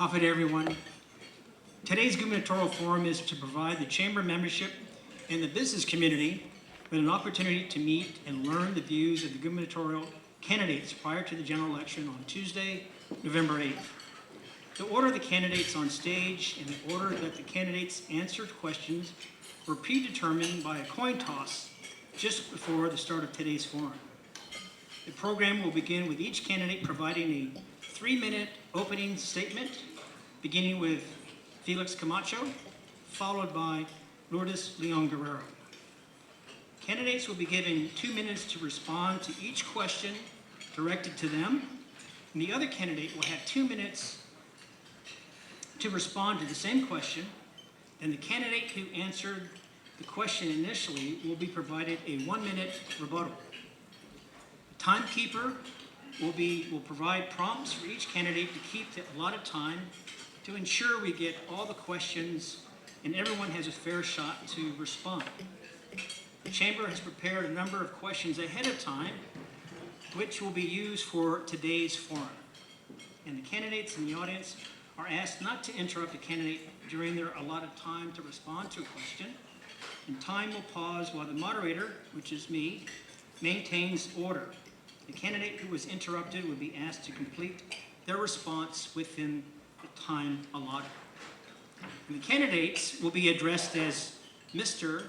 Howdy, everyone. Today's gubernatorial forum is to provide the Chamber membership and the business community with an opportunity to meet and learn the views of the gubernatorial candidates prior to the general election on Tuesday, November 8th. The order of the candidates on stage and the order that the candidates answered questions were predetermined by a coin toss just before the start of today's forum. The program will begin with each candidate providing a 3-minute opening statement, beginning with Felix Camacho, followed by Lourdes Leon Guerrero. Candidates will be given 2 minutes to respond to each question directed to them, and the other candidate will have 2 minutes to respond to the same question, and the candidate who answered the question initially will be provided a 1-minute rebuttal. The timekeeper will provide prompts for each candidate to keep the allotted time to ensure we get all the questions and everyone has a fair shot to respond. The Chamber has prepared a number of questions ahead of time, which will be used for today's forum. And the candidates in the audience are asked not to interrupt a candidate during their allotted time to respond to a question, and time will pause while the moderator, which is me, maintains order. The candidate who was interrupted would be asked to complete their response within the time allotted. And the candidates will be addressed as Mr.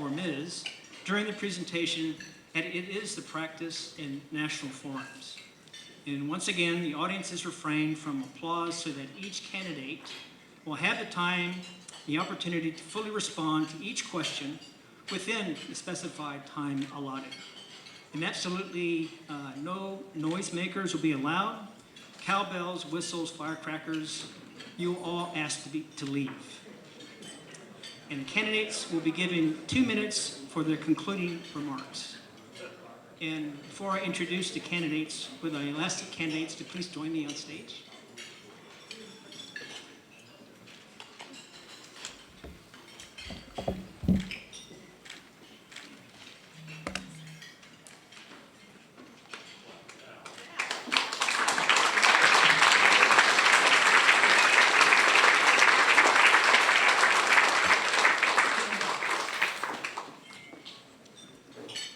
or Ms. during the presentation, and it is the practice in national forums. And once again, the audience is refrained from applause so that each candidate will have the time, the opportunity to fully respond to each question within the specified time allotted. And absolutely no noisemakers will be allowed. Cowbells, whistles, firecrackers, you will all asked to leave. And the candidates will be given 2 minutes for their concluding remarks. And before I introduce the candidates, would I ask the candidates to please join me on stage?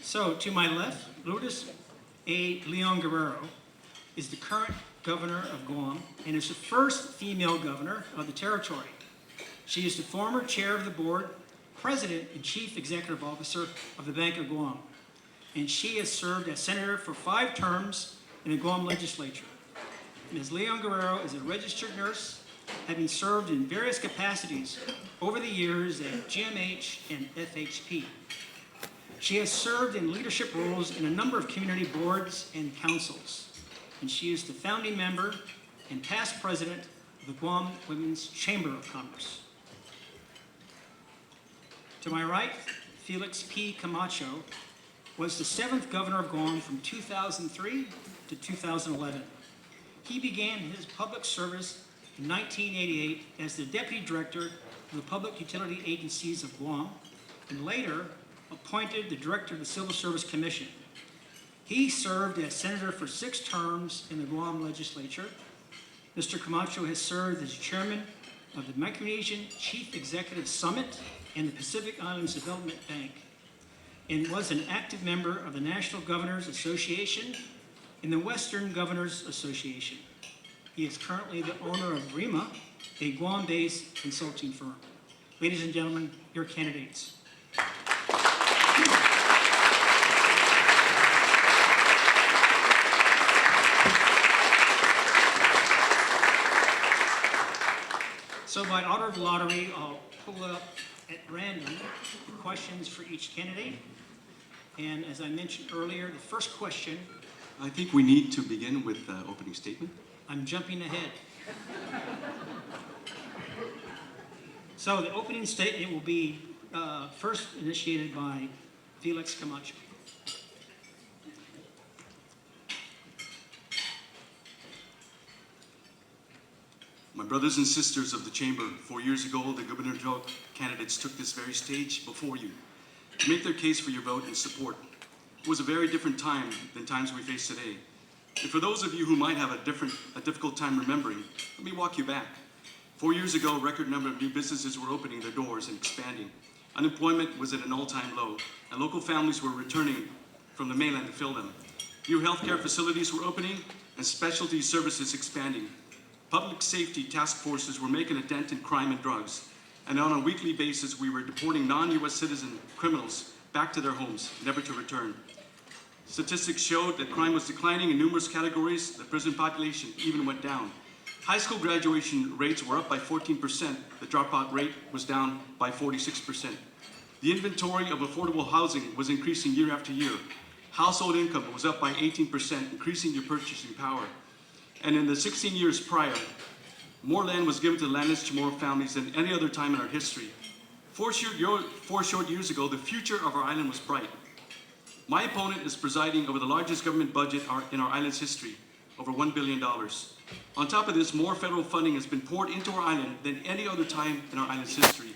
So, to my left, Lourdes A. Leon Guerrero is the current governor of Guam and is the first female governor of the territory. She is the former chair of the board, president, and chief executive officer of the Bank of Guam. And she has served as senator for 5 terms in the Guam legislature. Ms. Leon Guerrero is a registered nurse, having served in various capacities over the years at GMH and FHP. She has served in leadership roles in a number of community boards and councils, and she is the founding member and past president of the Guam Chamber of Commerce. To my right, Felix P Camacho was the 7th governor of Guam from 2003 to 2011. He began his public service in 1988 as the deputy director of the Public Utility Agencies of Guam, and later appointed the director of the Civil Service Commission. He served as senator for 6 terms in the Guam legislature. Mr. Camacho has served as chairman of the Micronesian Chief Executive Summit and the Pacific Islands Development Bank, and was an active member of the National Governors Association and the Western Governors Association. He is currently the owner of REMA, a Guam-based consulting firm. Ladies and gentlemen, your candidates. So by order of lottery, I'll pull up at random the questions for each candidate. And as I mentioned earlier, the first question... I think we need to begin with the opening statement. I'm jumping ahead. So the opening statement will be first initiated by Felix Camacho. My brothers and sisters of the Chamber, 4 years ago, the gubernatorial candidates took this very stage before you to make their case for your vote and support. It was a very different time than times we face today. And for those of you who might have a difficult time remembering, let me walk you back. 4 years ago, a record number of new businesses were opening their doors and expanding. Unemployment was at an all-time low, and local families were returning from the mainland to fill them. New healthcare facilities were opening, and specialty services expanding. Public safety task forces were making a dent in crime and drugs, and on a weekly basis, we were deporting non-U.S. citizen criminals back to their homes, never to return. Statistics showed that crime was declining in numerous categories. The prison population even went down. High school graduation rates were up by 14%. The dropout rate was down by 46%. The inventory of affordable housing was increasing year after year. Household income was up by 18%, increasing your purchasing power. And in the 16 years prior, more land was given to the landless Chamorro families than any other time in our history. 4 short years ago, the future of our island was bright. My opponent is presiding over the largest government budget in our island's history, over $1 billion. On top of this, more federal funding has been poured into our island than any other time in our island's history.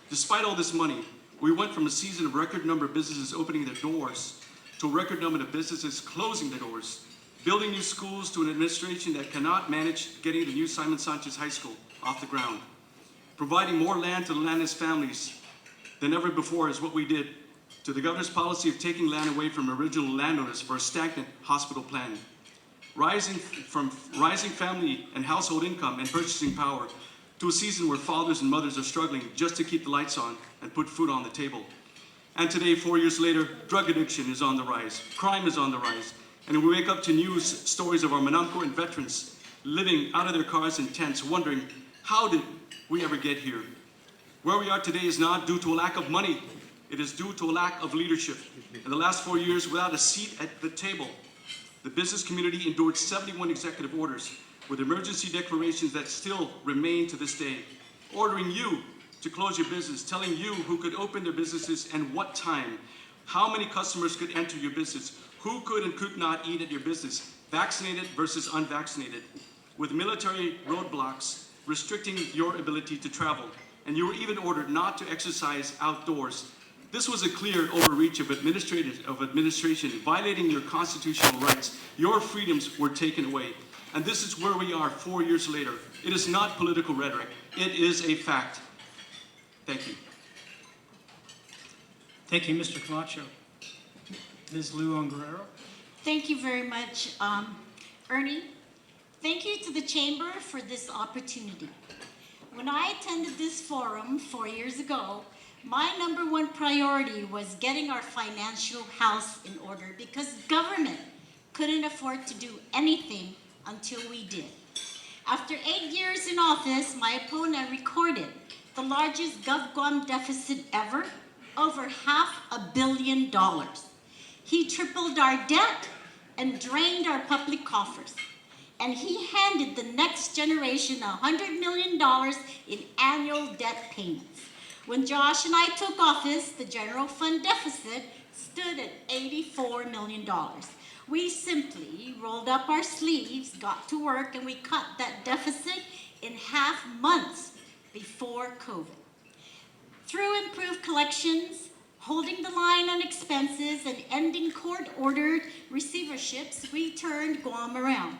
Despite all this money, we went from a season of record number of businesses opening their doors to a record number of businesses closing their doors, building new schools to an administration that cannot manage getting the new Simon Sanchez High School off the ground. Providing more land to the landless families than ever before is what we did to the governor's policy of taking land away from original landowners for a stagnant hospital plan. Rising family and household income and purchasing power to a season where fathers and mothers are struggling just to keep the lights on and put food on the table. And today, 4 years later, drug addiction is on the rise, crime is on the rise, and we wake up to news stories of our Manamco and veterans living out of their cars in tents, wondering, how did we ever get here? Where we are today is not due to a lack of money, it is due to a lack of leadership. In the last 4 years, without a seat at the table, the business community endured 71 executive orders with emergency declarations that still remain to this day, ordering you to close your business, telling you who could open their businesses and what time, how many customers could enter your business, who could and could not eat at your business, vaccinated versus unvaccinated, with military roadblocks restricting your ability to travel. And you were even ordered not to exercise outdoors. This was a clear overreach of administration, violating your constitutional rights. Your freedoms were taken away. And this is where we are 4 years later. It is not political rhetoric. It is a fact. Thank you. Thank you, Mr. Camacho. Ms. Luong Guerrero. Thank you very much, Ernie. Thank you to the Chamber for this opportunity. When I attended this forum 4 years ago, my #1 priority was getting our financial house in order because government couldn't afford to do anything until we did. After 8 years in office, my opponent recorded the largest GovGuam deficit ever, over $500 million. He tripled our debt and drained our public coffers. And he handed the next generation $100 million in annual debt payments. When Josh and I took office, the general fund deficit stood at $84 million. We simply rolled up our sleeves, got to work, and we cut that deficit in half months before COVID. Through improved collections, holding the line on expenses, and ending court-ordered receiverships, we turned Guam around.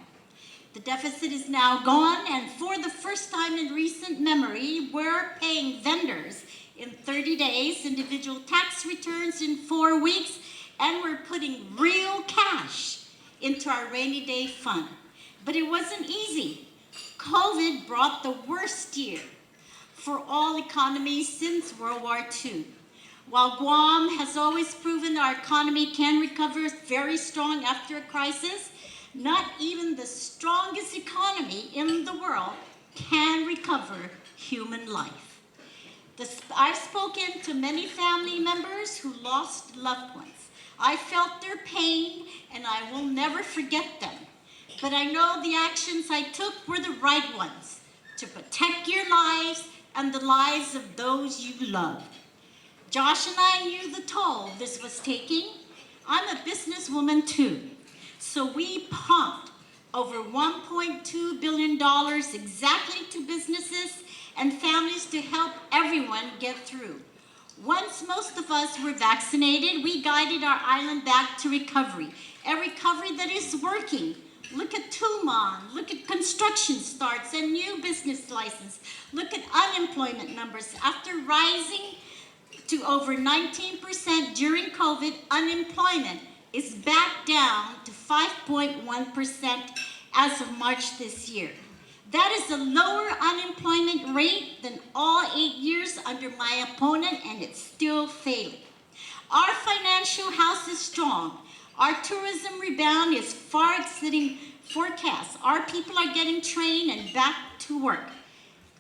The deficit is now gone, and for the first time in recent memory, we're paying vendors in 30 days, individual tax returns in 4 weeks, and we're putting real cash into our rainy day fund. But it wasn't easy. COVID brought the worst year for all economies since World War II. While Guam has always proven our economy can recover very strong after a crisis, not even the strongest economy in the world can recover human life. I've spoken to many family members who lost loved ones. I felt their pain, and I will never forget them. But I know the actions I took were the right ones to protect your lives and the lives of those you love. Josh and I knew the toll this was taking. I'm a businesswoman too. So we pumped over $1.2 billion exactly to businesses and families to help everyone get through. Once most of us were vaccinated, we guided our island back to recovery, a recovery that is working Look at Tumon, look at construction starts and new business license. Look at unemployment numbers. After rising to over 19% during COVID, unemployment is back down to 5.1% as of March this year. That is a lower unemployment rate than all 8 years under my opponent, and it's still failing. Our financial house is strong. Our tourism rebound is far exceeding forecasts. Our people are getting trained and back to work.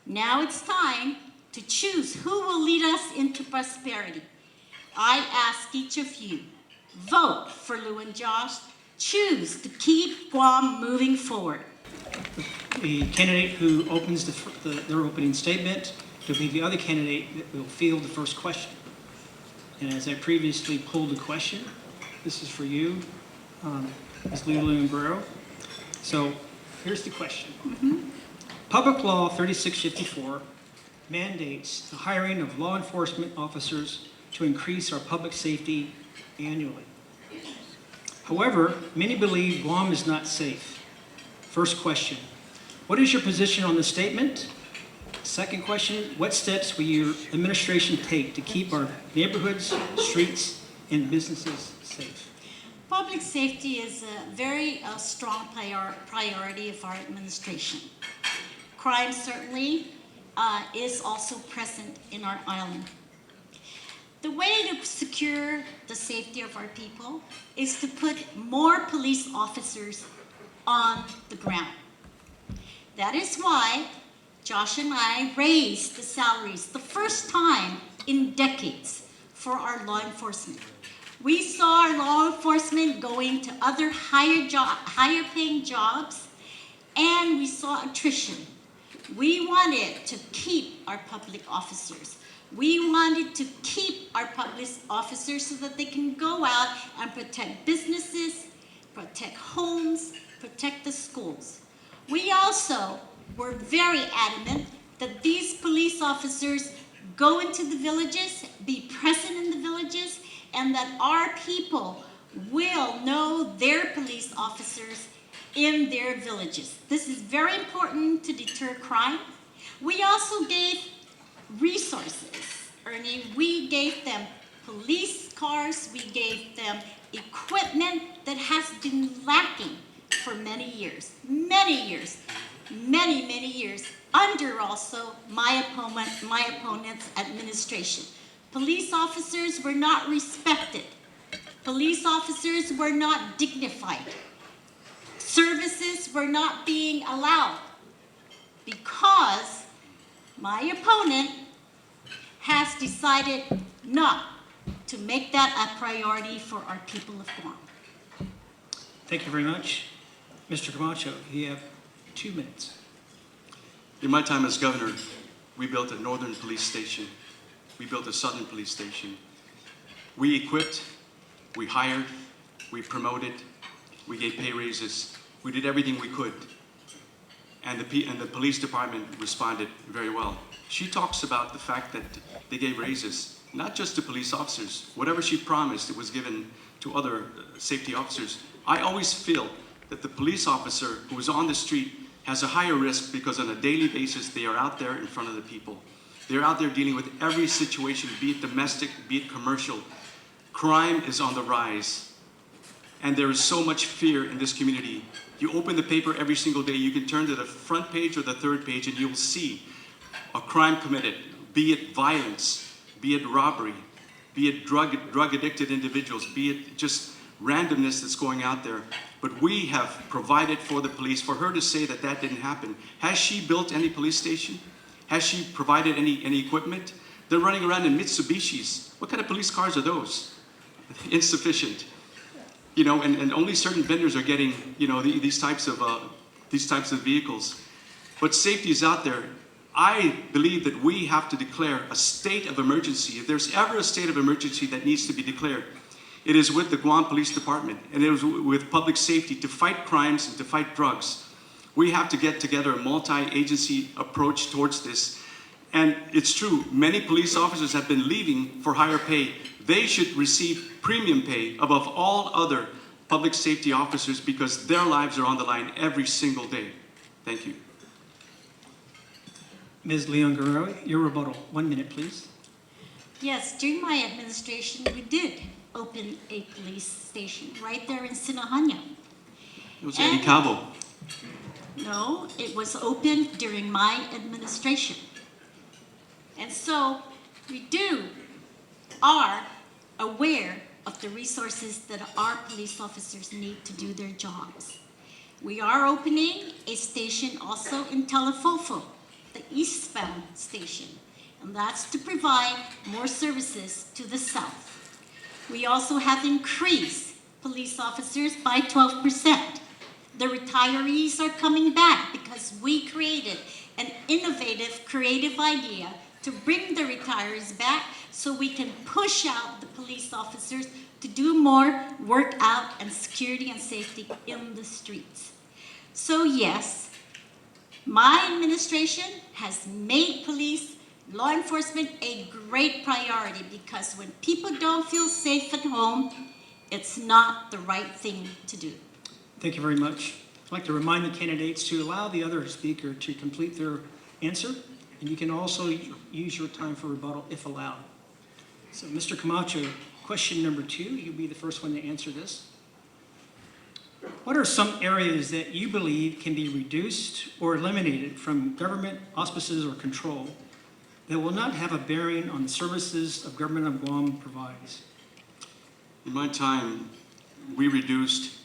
Now it's time to choose who will lead us into prosperity. I ask each of you, vote for Lou and Josh. Choose to keep Guam moving forward. The candidate who opens their opening statement will be the other candidate that will field the first question. And as I previously pulled the question, this is for you, Ms. Lulu and Guerrero. So here's the question. Public Law 3654 mandates the hiring of law enforcement officers to increase our public safety annually. However, many believe Guam is not safe. First question, what is your position on the statement? Second question, what steps will your administration take to keep our neighborhoods, streets, and businesses safe? Public safety is a very strong priority of our administration. Crime certainly is also present in our island. The way to secure the safety of our people is to put more police officers on the ground. That is why Josh and I raised the salaries the first time in decades for our law enforcement. We saw our law enforcement going to other higher paying jobs, and we saw attrition. We wanted to keep our public officers. We wanted to keep our public officers so that they can go out and protect businesses, protect homes, protect the schools. We also were very adamant that these police officers go into the villages, be present in the villages, and that our people will know their police officers in their villages. This is very important to deter crime. We also gave resources, Ernie. We gave them police cars, we gave them equipment that has been lacking for many years, many years, under also my opponent's administration. Police officers were not respected. Police officers were not dignified. Services were not being allowed because my opponent has decided not to make that a priority for our people of Guam. Thank you very much. Mr. Camacho, you have 2 minutes. In my time as governor, we built a northern police station. We built a southern police station. We equipped, we hired, we promoted, we gave pay raises. We did everything we could. And the police department responded very well. She talks about the fact that they gave raises, not just to police officers. Whatever she promised, it was given to other safety officers. I always feel that the police officer who is on the street has a higher risk because on a daily basis, they are out there in front of the people. They're out there dealing with every situation, be it domestic, be it commercial. Crime is on the rise. And there is so much fear in this community. You open the paper every single day, you can turn to the front page or the third page and you'll see a crime committed, be it violence, be it robbery, be it drug addicted individuals, be it just randomness that's going out there. But we have provided for the police. For her to say that that didn't happen, has she built any police station? Has she provided any equipment? They're running around in Mitsubishis. What kind of police cars are those? Insufficient. You know, and only certain vendors are getting, you know, these types of vehicles. But safety is out there. I believe that we have to declare a state of emergency. If there's ever a state of emergency that needs to be declared, it is with the Guam Police Department, and it is with public safety to fight crimes and to fight drugs. We have to get together a multi-agency approach towards this. And it's true, many police officers have been leaving for higher pay. They should receive premium pay above all other public safety officers because their lives are on the line every single day. Thank you. Ms. Leon Guerrero, your rebuttal. 1 minute, please. Yes, during my administration, we did open a police station right there in Sinahanya. It was Eddie Cabo. No, it was opened during my administration. And so we are aware of the resources that our police officers need to do their jobs. We are opening a station also in Talafofo, the eastbound station, and that's to provide more services to the south. We also have increased police officers by 12%. The retirees are coming back because we created an innovative, creative idea to bring the retirees back so we can push out the police officers to do more work out and security and safety in the streets. So yes, my administration has made police, law enforcement a great priority because when people don't feel safe at home, it's not the right thing to do. Thank you very much. I'd like to remind the candidates to allow the other speaker to complete their answer, and you can also use your time for rebuttal if allowed. So, Mr. Camacho, question number 2, you'll be the first one to answer this. What are some areas that you believe can be reduced or eliminated from government auspices or control that will not have a bearing on the services of government of Guam provides? In my time, we reduced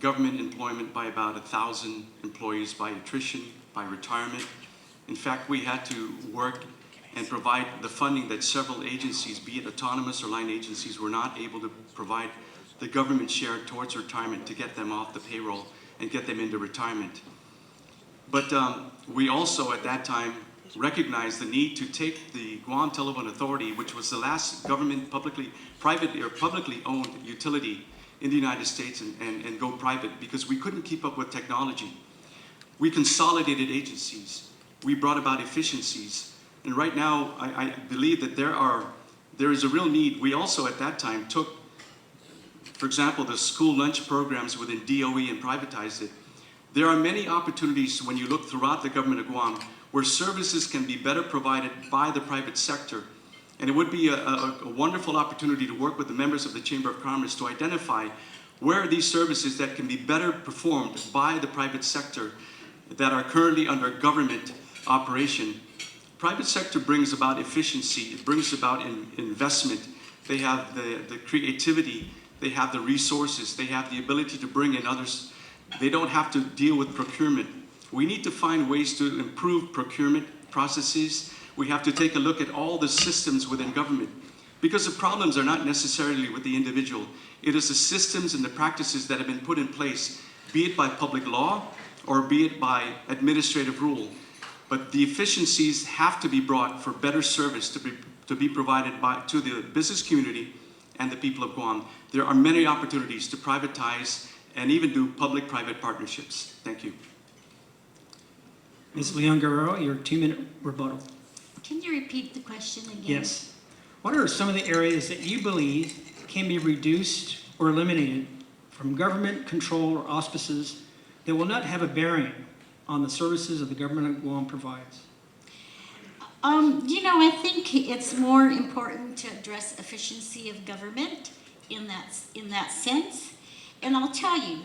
government employment by about 1,000 employees by attrition, by retirement. In fact, we had to work and provide the funding that several agencies, be it autonomous or line agencies, were not able to provide the government share towards retirement to get them off the payroll and get them into retirement. But we also at that time recognized the need to take the Guam Telephone Authority, which was the last government publicly owned utility in the United States, and go private because we couldn't keep up with technology. We consolidated agencies. We brought about efficiencies. And right now, I believe that there is a real need. We also at that time took, for example, the school lunch programs within DOE and privatized it. There are many opportunities when you look throughout the government of Guam where services can be better provided by the private sector. And it would be a wonderful opportunity to work with the members of the Chamber of Commerce to identify where are these services that can be better performed by the private sector that are currently under government operation. Private sector brings about efficiency, it brings about investment. They have the creativity, they have the resources, they have the ability to bring in others. They don't have to deal with procurement. We need to find ways to improve procurement processes. We have to take a look at all the systems within government because the problems are not necessarily with the individual. It is the systems and the practices that have been put in place, be it by public law or be it by administrative rule. But the efficiencies have to be brought for better service to be provided to the business community and the people of Guam. There are many opportunities to privatize and even do public-private partnerships. Thank you. Ms. Leon Guerrero, your 2-minute rebuttal. Can you repeat the question again? Yes. What are some of the areas that you believe can be reduced or eliminated from government control or auspices that will not have a bearing on the services of the government of Guam provides? I think it's more important to address efficiency of government in that sense. And I'll tell you,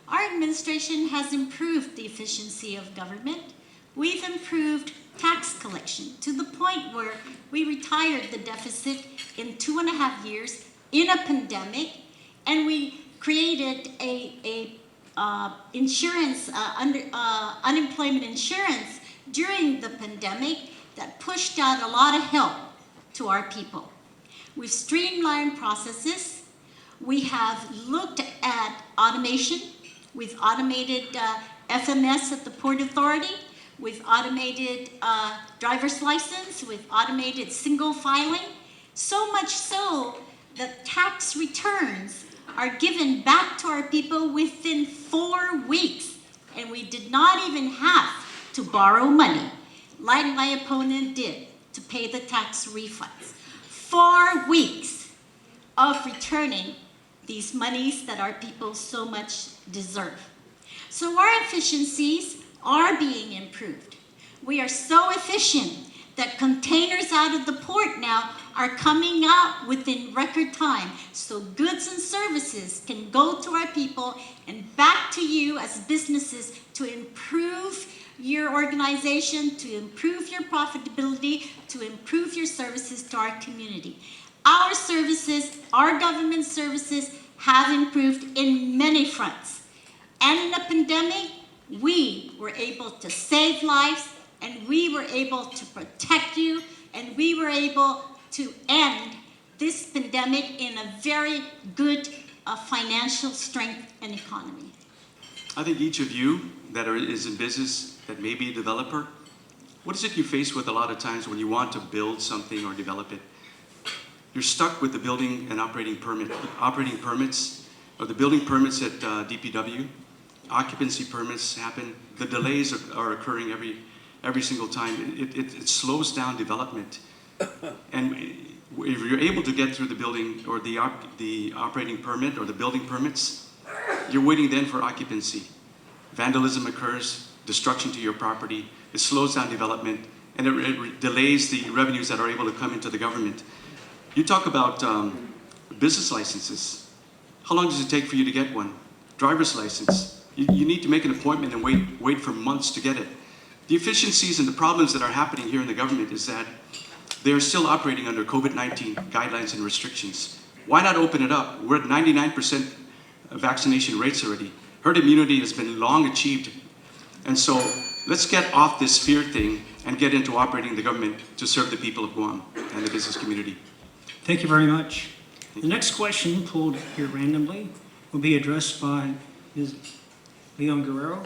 our administration has improved the efficiency of government. We've improved tax collection to the point where we retired the deficit in 2.5 years in a pandemic, and we created unemployment insurance during the pandemic that pushed out a lot of help to our people. We've streamlined processes. We have looked at automation. We've automated FMS at the Port Authority. We've automated driver's license. We've automated single filing. So much so that tax returns are given back to our people within 4 weeks. And we did not even have to borrow money, like my opponent did, to pay the tax refunds. 4 weeks of returning these monies that our people so much deserve. So our efficiencies are being improved. We are so efficient that containers out of the port now are coming out within record time. So goods and services can go to our people and back to you as businesses to improve your organization, to improve your profitability, to improve your services to our community. Our services, our government services have improved in many fronts. And in a pandemic, we were able to save lives, and we were able to protect you, and we were able to end this pandemic in a very good financial strength and economy. I think each of you that is in business, that may be a developer, what is it you face with a lot of times when you want to build something or develop it? You're stuck with the building and operating permits, or the building permits at DPW. Occupancy permits happen. The delays are occurring every single time. It slows down development. And if you're able to get through the building or the operating permit or the building permits, you're waiting then for occupancy. Vandalism occurs, destruction to your property. It slows down development, and it delays the revenues that are able to come into the government. You talk about business licenses. How long does it take for you to get one? Driver's license. You need to make an appointment and wait for months to get it. The efficiencies and the problems that are happening here in the government is that they are still operating under COVID-19 guidelines and restrictions. Why not open it up? We're at 99% vaccination rates already. Herd immunity has been long achieved. And so let's get off this fear thing and get into operating the government to serve the people of Guam and the business community. Thank you very much. The next question, pulled here randomly, will be addressed by Ms. Leon Guerrero.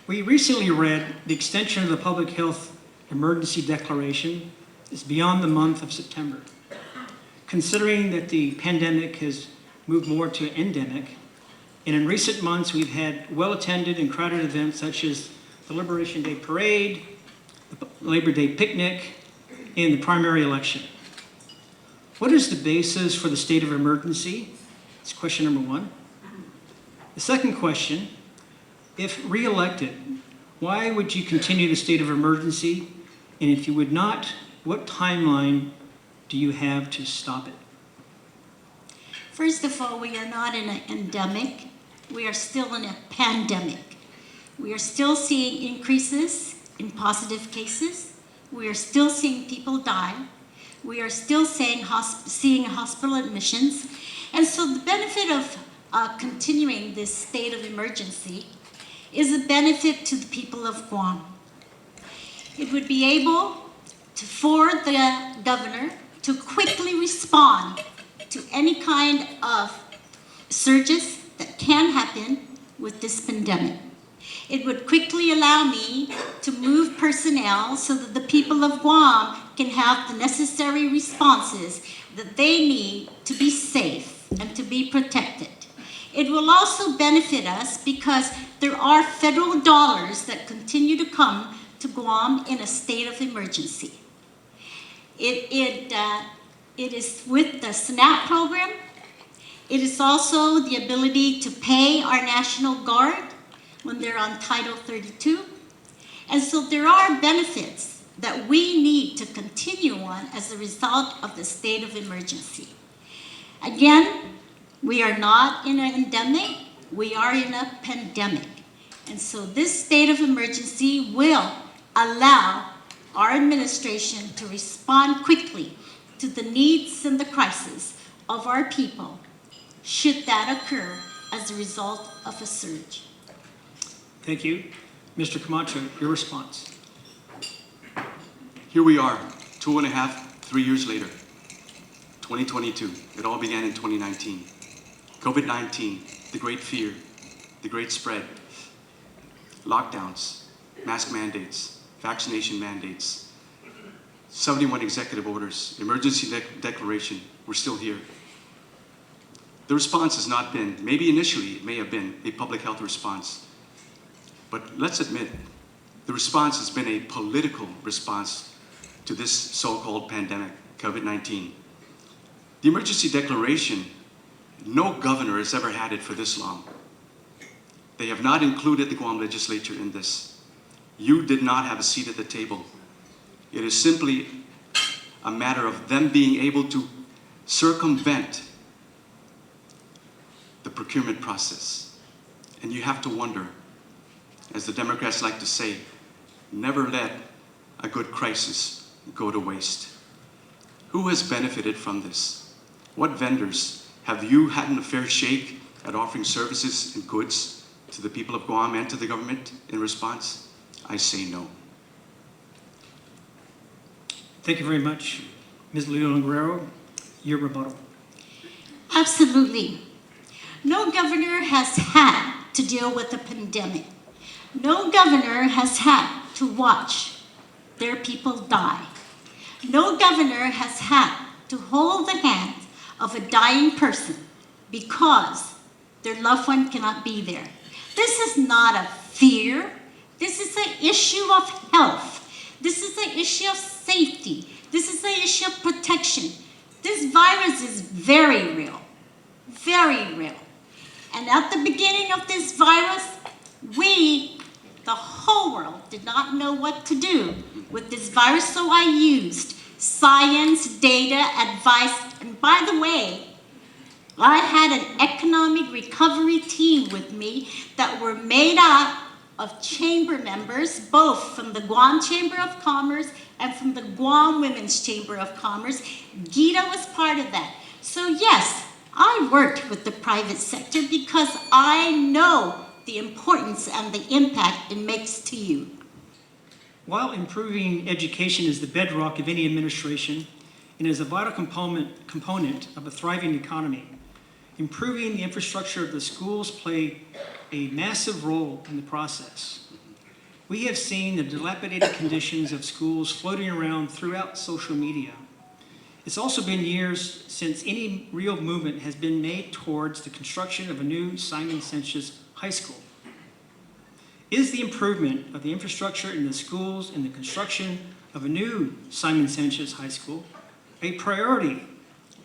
We recently read the extension of the public health emergency declaration is beyond the month of September. Considering that the pandemic has moved more to an endemic, and in recent months we've had well-attended and crowded events such as the Liberation Day Parade, the Labor Day Picnic, and the primary election. What is the basis for the state of emergency? That's question number one. The second question, if re-elected, why would you continue the state of emergency? And if you would not, what timeline do you have to stop it? First of all, we are not in an endemic. We are still in a pandemic. We are still seeing increases in positive cases. We are still seeing people die. We are still seeing hospital admissions. And so the benefit of continuing this state of emergency is a benefit to the people of Guam. It would be able for the governor to quickly respond to any kind of surges that can happen with this pandemic. It would quickly allow me to move personnel so that the people of Guam can have the necessary responses that they need to be safe and to be protected. It will also benefit us because there are federal dollars that continue to come to Guam in a state of emergency. It is with the SNAP program. It is also the ability to pay our National Guard when they're on Title 32. And so there are benefits that we need to continue on as a result of the state of emergency. Again, we are not in an endemic, we are in a pandemic. And so this state of emergency will allow our administration to respond quickly to the needs and the crises of our people, should that occur as a result of a surge. Thank you. Mr. Camacho, your response. Here we are, 2.5, 3 years later, 2022. It all began in 2019. COVID-19, the great fear, the great spread, lockdowns, mask mandates, vaccination mandates, 71 executive orders, emergency declaration, we're still here. The response has not been, maybe initially it may have been a public health response, but let's admit, the response has been a political response to this so-called pandemic, COVID-19. The emergency declaration, no governor has ever had it for this long. They have not included the Guam legislature in this. You did not have a seat at the table. It is simply a matter of them being able to circumvent the procurement process. And you have to wonder, as the Democrats like to say, never let a good crisis go to waste. Who has benefited from this? What vendors? Have you had a fair shake at offering services and goods to the people of Guam and to the government in response? I say no. Thank you very much. Ms. Leon Guerrero, your rebuttal. Absolutely. No governor has had to deal with a pandemic. No governor has had to watch their people die. No governor has had to hold the hand of a dying person because their loved one cannot be there. This is not a fear. This is an issue of health. This is an issue of safety. This is an issue of protection. This virus is very real, very real. And at the beginning of this virus, we, the whole world, did not know what to do with this virus, so I used science, data, advice, and by the way, I had an economic recovery team with me that were made up of chamber members, both from the Guam Chamber of Commerce and from the Guam Women's Chamber of Commerce. Gita was part of that. So yes, I worked with the private sector because I know the importance and the impact it makes to you. While improving education is the bedrock of any administration and is a vital component of a thriving economy, improving the infrastructure of the schools play a massive role in the process. We have seen the dilapidated conditions of schools floating around throughout social media. It's also been years since any real movement has been made towards the construction of a new Simon Sanchez High School. Is the improvement of the infrastructure in the schools and the construction of a new Simon Sanchez High School a priority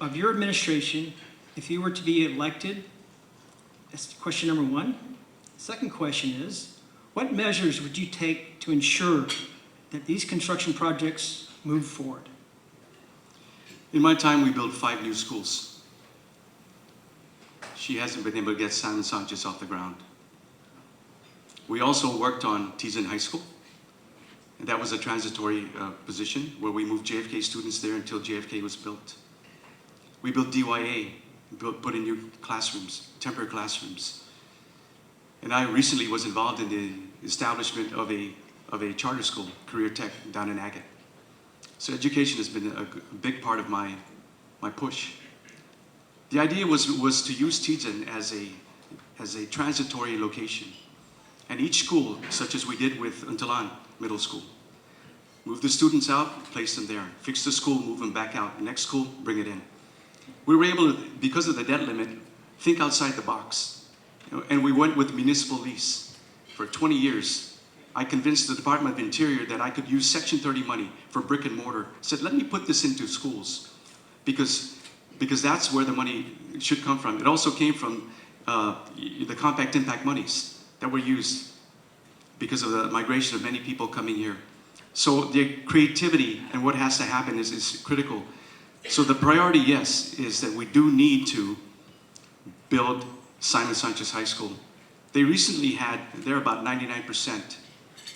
of your administration if you were to be elected? That's question number one. Second question is, what measures would you take to ensure that these construction projects move forward? In my time, we built 5 new schools. She hasn't been able to get Simon Sanchez off the ground. We also worked on Tizen High School. And that was a transitory position where we moved JFK students there until JFK was built. We built DYA, put in new classrooms, temporary classrooms. And I recently was involved in the establishment of a charter school, Career Tech, down in Agate. So education has been a big part of my push. The idea was to use Tizen as a transitory location. And each school, such as we did with Untitled Middle School, move the students out, place them there. Fix the school, move them back out. Next school, bring it in. We were able to, because of the debt limit, think outside the box. And we went with municipal lease. For 20 years, I convinced the Department of Interior that I could use Section 30 money for brick and mortar. I said, let me put this into schools because that's where the money should come from. It also came from the compact impact monies that were used because of the migration of many people coming here. So the creativity and what has to happen is critical. So the priority, yes, is that we do need to build Simon Sanchez High School. They recently they're about 99%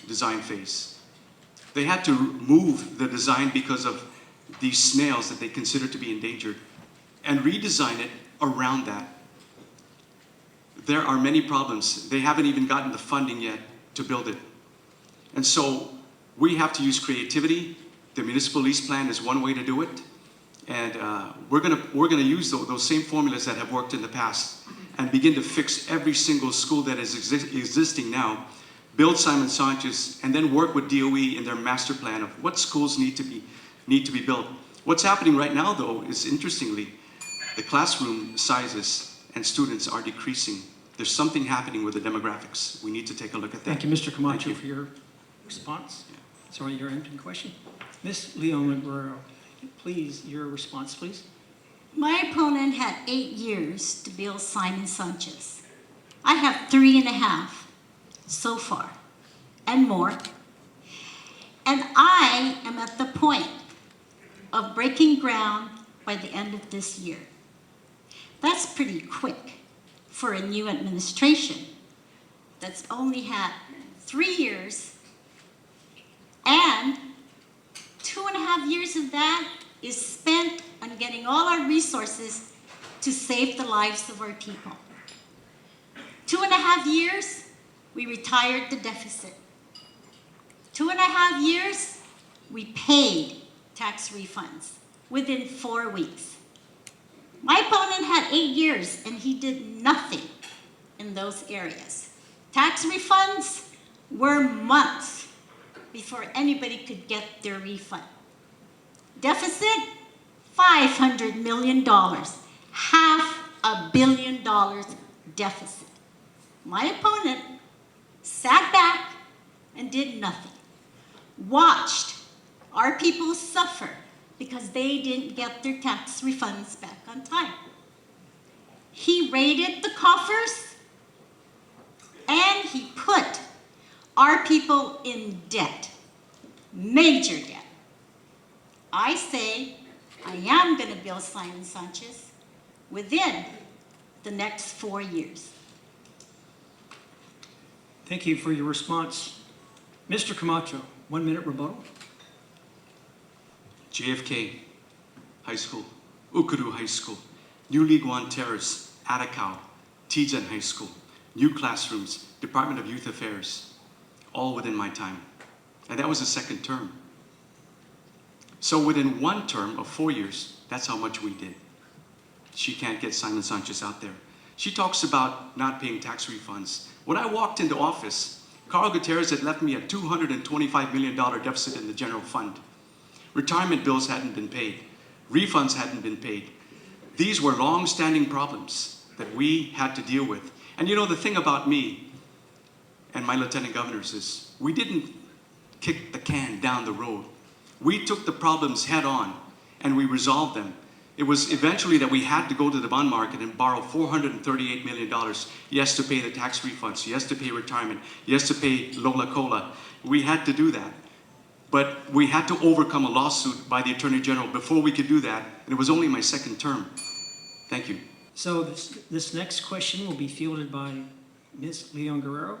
design phase. They had to move the design because of these snails that they consider to be endangered and redesign it around that. There are many problems. They haven't even gotten the funding yet to build it. And so we have to use creativity. The municipal lease plan is one way to do it. And we're gonna use those same formulas that have worked in the past and begin to fix every single school that is existing now, build Simon Sanchez, and then work with DOE in their master plan of what schools need to be built. What's happening right now, though, is interestingly, the classroom sizes and students are decreasing. There's something happening with the demographics. We need to take a look at that. Thank you, Mr. Camacho, Thank you. for your response. Sorry, your answering question. Ms. Leon Guerrero, please, your response, please. My opponent had 8 years to build Simon Sanchez. I have 3.5 so far, and more. And I am at the point of breaking ground by the end of this year. That's pretty quick for a new administration that's only had 3 years, and 2.5 years of that is spent on getting all our resources to save the lives of our people. 2.5 years, we retired the deficit. 2.5 years, we paid tax refunds within 4 weeks. My opponent had 8 years and he did nothing in those areas. Tax refunds were months before anybody could get their refund. Deficit, $500 million, $500 million deficit. My opponent sat back and did nothing. Watched our people suffer because they didn't get their tax refunds back on time. He raided the coffers and he put our people in debt, major debt. I say I am going to build Simon Sanchez within the next 4 years. Thank you for your response. Mr. Camacho, 1 minute rebuttal. JFK High School, Ukuru High School, New Liguan Terrace, Atacao, Tijan High School, new classrooms, Department of Youth Affairs, all within my time. And that was the second term. So within one term of 4 years, that's how much we did. She can't get Simon Sanchez out there. She talks about not paying tax refunds. When I walked into office, Carl Gutierrez had left me a $225 million deficit in the general fund. Retirement bills hadn't been paid. Refunds hadn't been paid. These were long-standing problems that we had to deal with. And you know, the thing about me and my lieutenant governors is we didn't kick the can down the road. We took the problems head on and we resolved them. It was eventually that we had to go to the bond market and borrow $438 million. Yes, to pay the tax refunds. Yes, to pay retirement. Yes, to pay Lola Cola. We had to do that. But we had to overcome a lawsuit by the Attorney General before we could do that. And it was only my second term. Thank you. So this next question will be fielded by Ms. Leon Guerrero.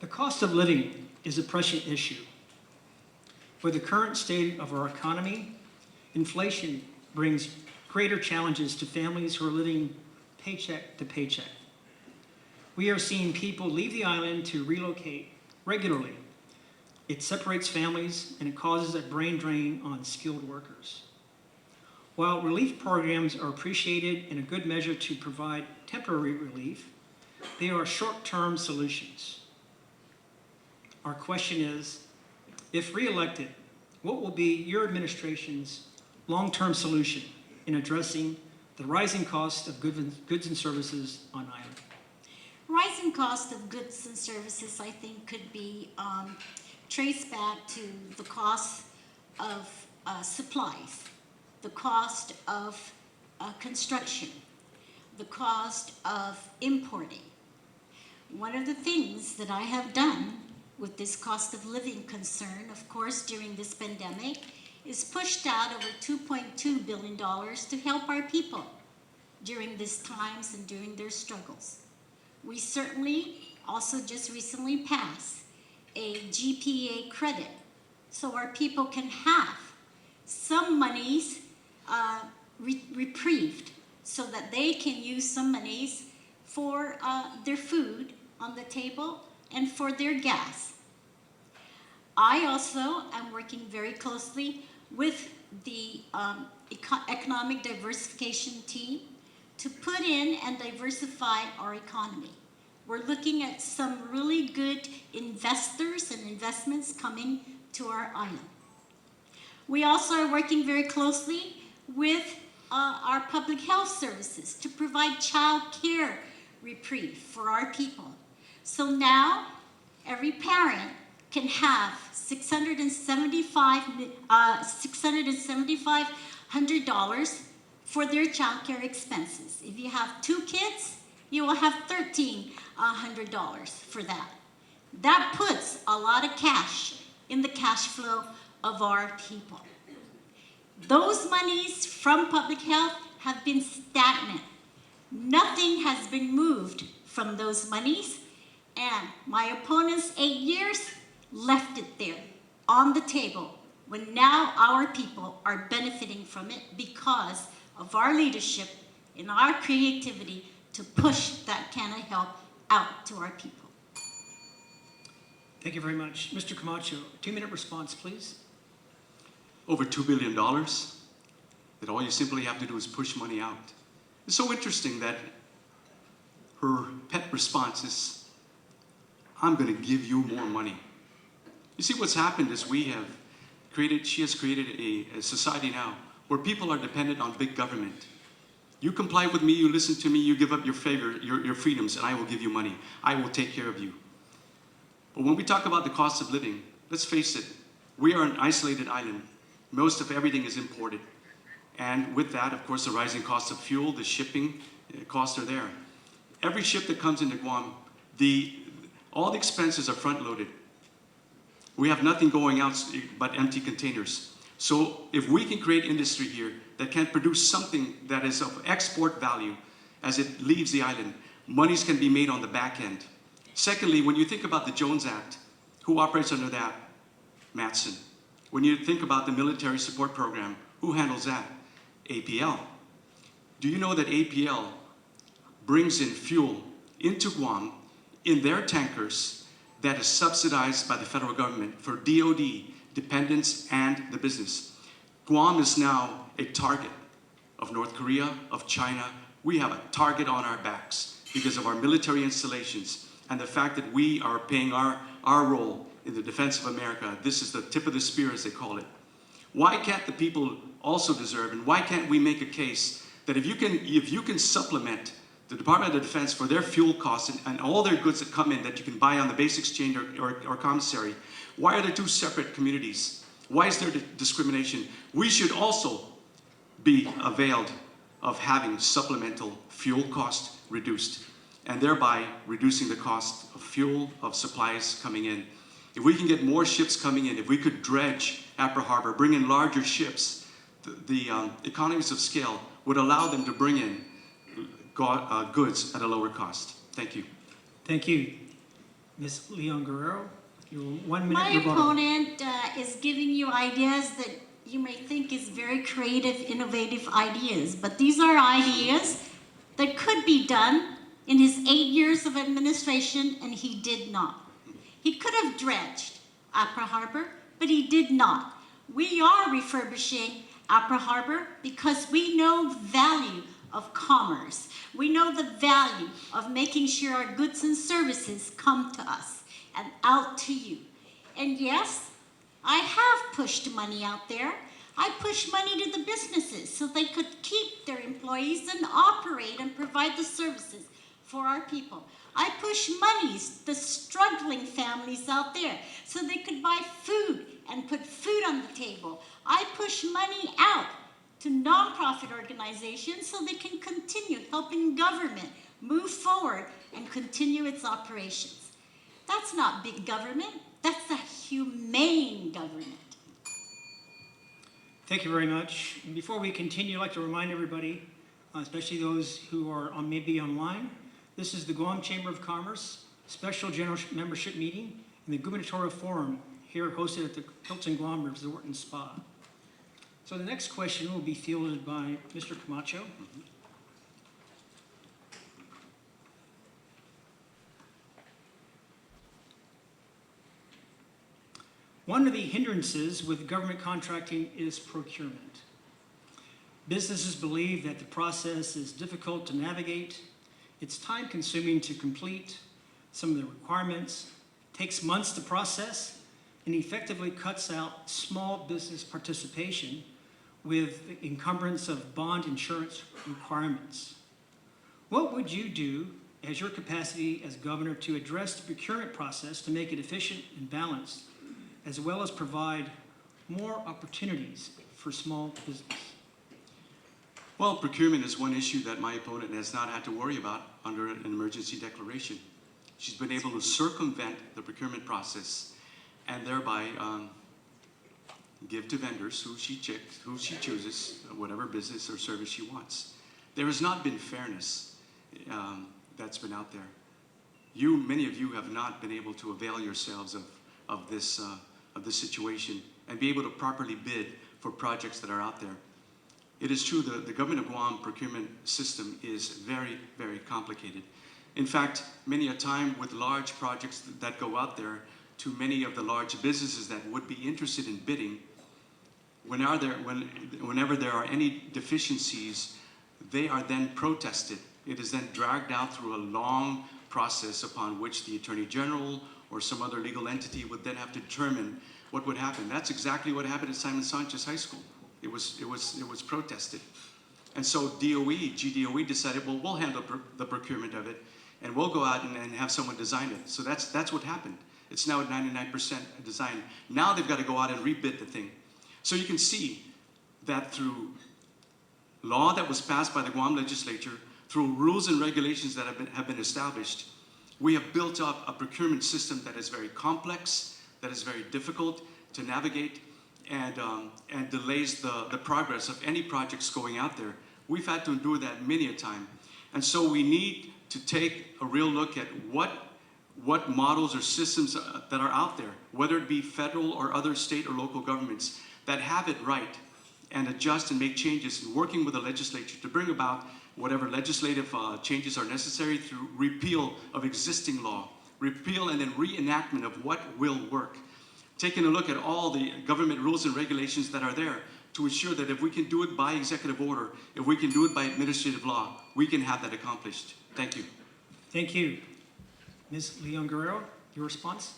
The cost of living is a pressing issue. With the current state of our economy, inflation brings greater challenges to families who are living paycheck to paycheck. We are seeing people leave the island to relocate regularly. It separates families and it causes a brain drain on skilled workers. While relief programs are appreciated in a good measure to provide temporary relief, they are short-term solutions. Our question is, if re-elected, what will be your administration's long-term solution in addressing the rising cost of goods and services on island? Rising cost of goods and services, I think, could be traced back to the cost of supplies, the cost of construction, the cost of importing. One of the things that I have done with this cost of living concern, of course, during this pandemic, is pushed out over $2.2 billion to help our people during these times and during their struggles. We certainly also just recently passed a GPA credit so our people can have some monies reprieved so that they can use some monies for their food on the table and for their gas. I also am working very closely with the economic diversification team to put in and diversify our economy. We're looking at some really good investors and investments coming to our island. We also are working very closely with our public health services to provide child care reprieve for our people. So now every parent can have $675 for their childcare expenses. If you have 2 kids, you will have $1,300 for that. That puts a lot of cash in the cash flow of our people. Those monies from public health have been stagnant. Nothing has been moved from those monies, and my opponents 8 years left it there on the table when now our people are benefiting from it because of our leadership and our creativity to push that can of help out to our people. Thank you very much. Mr. Camacho, 2-minute response, please. Over $2 billion, that all you simply have to do is push money out. It's so interesting that her pet response is, I'm going to give you more money. You see, what's happened is she has created a society now where people are dependent on big government. You comply with me, you listen to me, you give up your freedoms, and I will give you money. I will take care of you. But when we talk about the cost of living, let's face it, we are an isolated island. Most of everything is imported. And with that, of course, the rising cost of fuel, the shipping costs are there. Every ship that comes into Guam, all the expenses are front-loaded. We have nothing going out but empty containers. So if we can create industry here that can produce something that is of export value as it leaves the island, monies can be made on the back end. Secondly, when you think about the Jones Act, who operates under that? Matson. When you think about the military support program, who handles that? APL. Do you know that APL brings in fuel into Guam in their tankers that is subsidized by the federal government for DOD, dependents, and the business? Guam is now a target of North Korea, of China. We have a target on our backs because of our military installations and the fact that we are playing our role in the defense of America. This is the tip of the spear, as they call it. Why can't the people also deserve, and why can't we make a case that if you can supplement the Department of Defense for their fuel costs and all their goods that come in that you can buy on the base exchange or commissary, why are there 2 separate communities? Why is there discrimination? We should also be availed of having supplemental fuel cost reduced, and thereby reducing the cost of fuel, of supplies coming in. If we can get more ships coming in, if we could dredge Apra Harbor, bring in larger ships, the economies of scale would allow them to bring in goods at a lower cost. Thank you. Thank you. Ms. Leon Guerrero, your 1-minute My rebuttal. opponent is giving you ideas that you may think is very creative, innovative ideas, but these are ideas that could be done in his 8 years of administration, and he did not. He could have dredged Apra Harbor, but he did not. We are refurbishing Apra Harbor because we know the value of commerce. We know the value of making sure our goods and services come to us and out to you. And yes, I have pushed money out there. I pushed money to the businesses so they could keep their employees and operate and provide the services for our people. I push monies, the struggling families out there, so they could buy food and put food on the table. I push money out to nonprofit organizations so they can continue helping government move forward and continue its operations. That's not big government, that's a humane government. Thank you very much. And before we continue, I'd like to remind everybody, especially those who are maybe online, this is the Guam Chamber of Commerce Special General Membership Meeting in the Gubernatorial Forum here hosted at the Hilton Guam Resort and Spa. So the next question will be fielded by Mr. Camacho. One of the hindrances with government contracting is procurement. Businesses believe that the process is difficult to navigate, it's time-consuming to complete some of the requirements, takes months to process, and effectively cuts out small business participation with the encumbrance of bond insurance requirements. What would you do as your capacity as governor to address the procurement process to make it efficient and balanced, as well as provide more opportunities for small business? Well, procurement is one issue that my opponent has not had to worry about under an emergency declaration. She's been able to circumvent the procurement process and thereby give to vendors who she chooses, whatever business or service she wants. There has not been fairness that's been out there. Many of you have not been able to avail yourselves of this situation and be able to properly bid for projects that are out there. It is true that the government of Guam procurement system is very, very complicated. In fact, many a time with large projects that go out there to many of the large businesses that would be interested in bidding, whenever there are any deficiencies, they are then protested. It is then dragged out through a long process upon which the Attorney General or some other legal entity would then have to determine what would happen. That's exactly what happened at Simon Sanchez High School. It was protested. And so GDOE decided, well, we'll handle the procurement of it, and we'll go out and have someone design it. So that's what happened. It's now at 99% design. Now they've got to go out and rebid the thing. So you can see that through law that was passed by the Guam legislature, through rules and regulations that have been established, we have built up a procurement system that is very complex, that is very difficult to navigate, and delays the progress of any projects going out there. We've had to endure that many a time. And so we need to take a real look at what models or systems that are out there, whether it be federal or other state or local governments, that have it right and adjust and make changes, and working with the legislature to bring about whatever legislative changes are necessary through repeal of existing law, repeal and then reenactment of what will work. Taking a look at all the government rules and regulations that are there to ensure that if we can do it by executive order, if we can do it by administrative law, we can have that accomplished. Thank you. Thank you. Ms. Leon Guerrero, your response?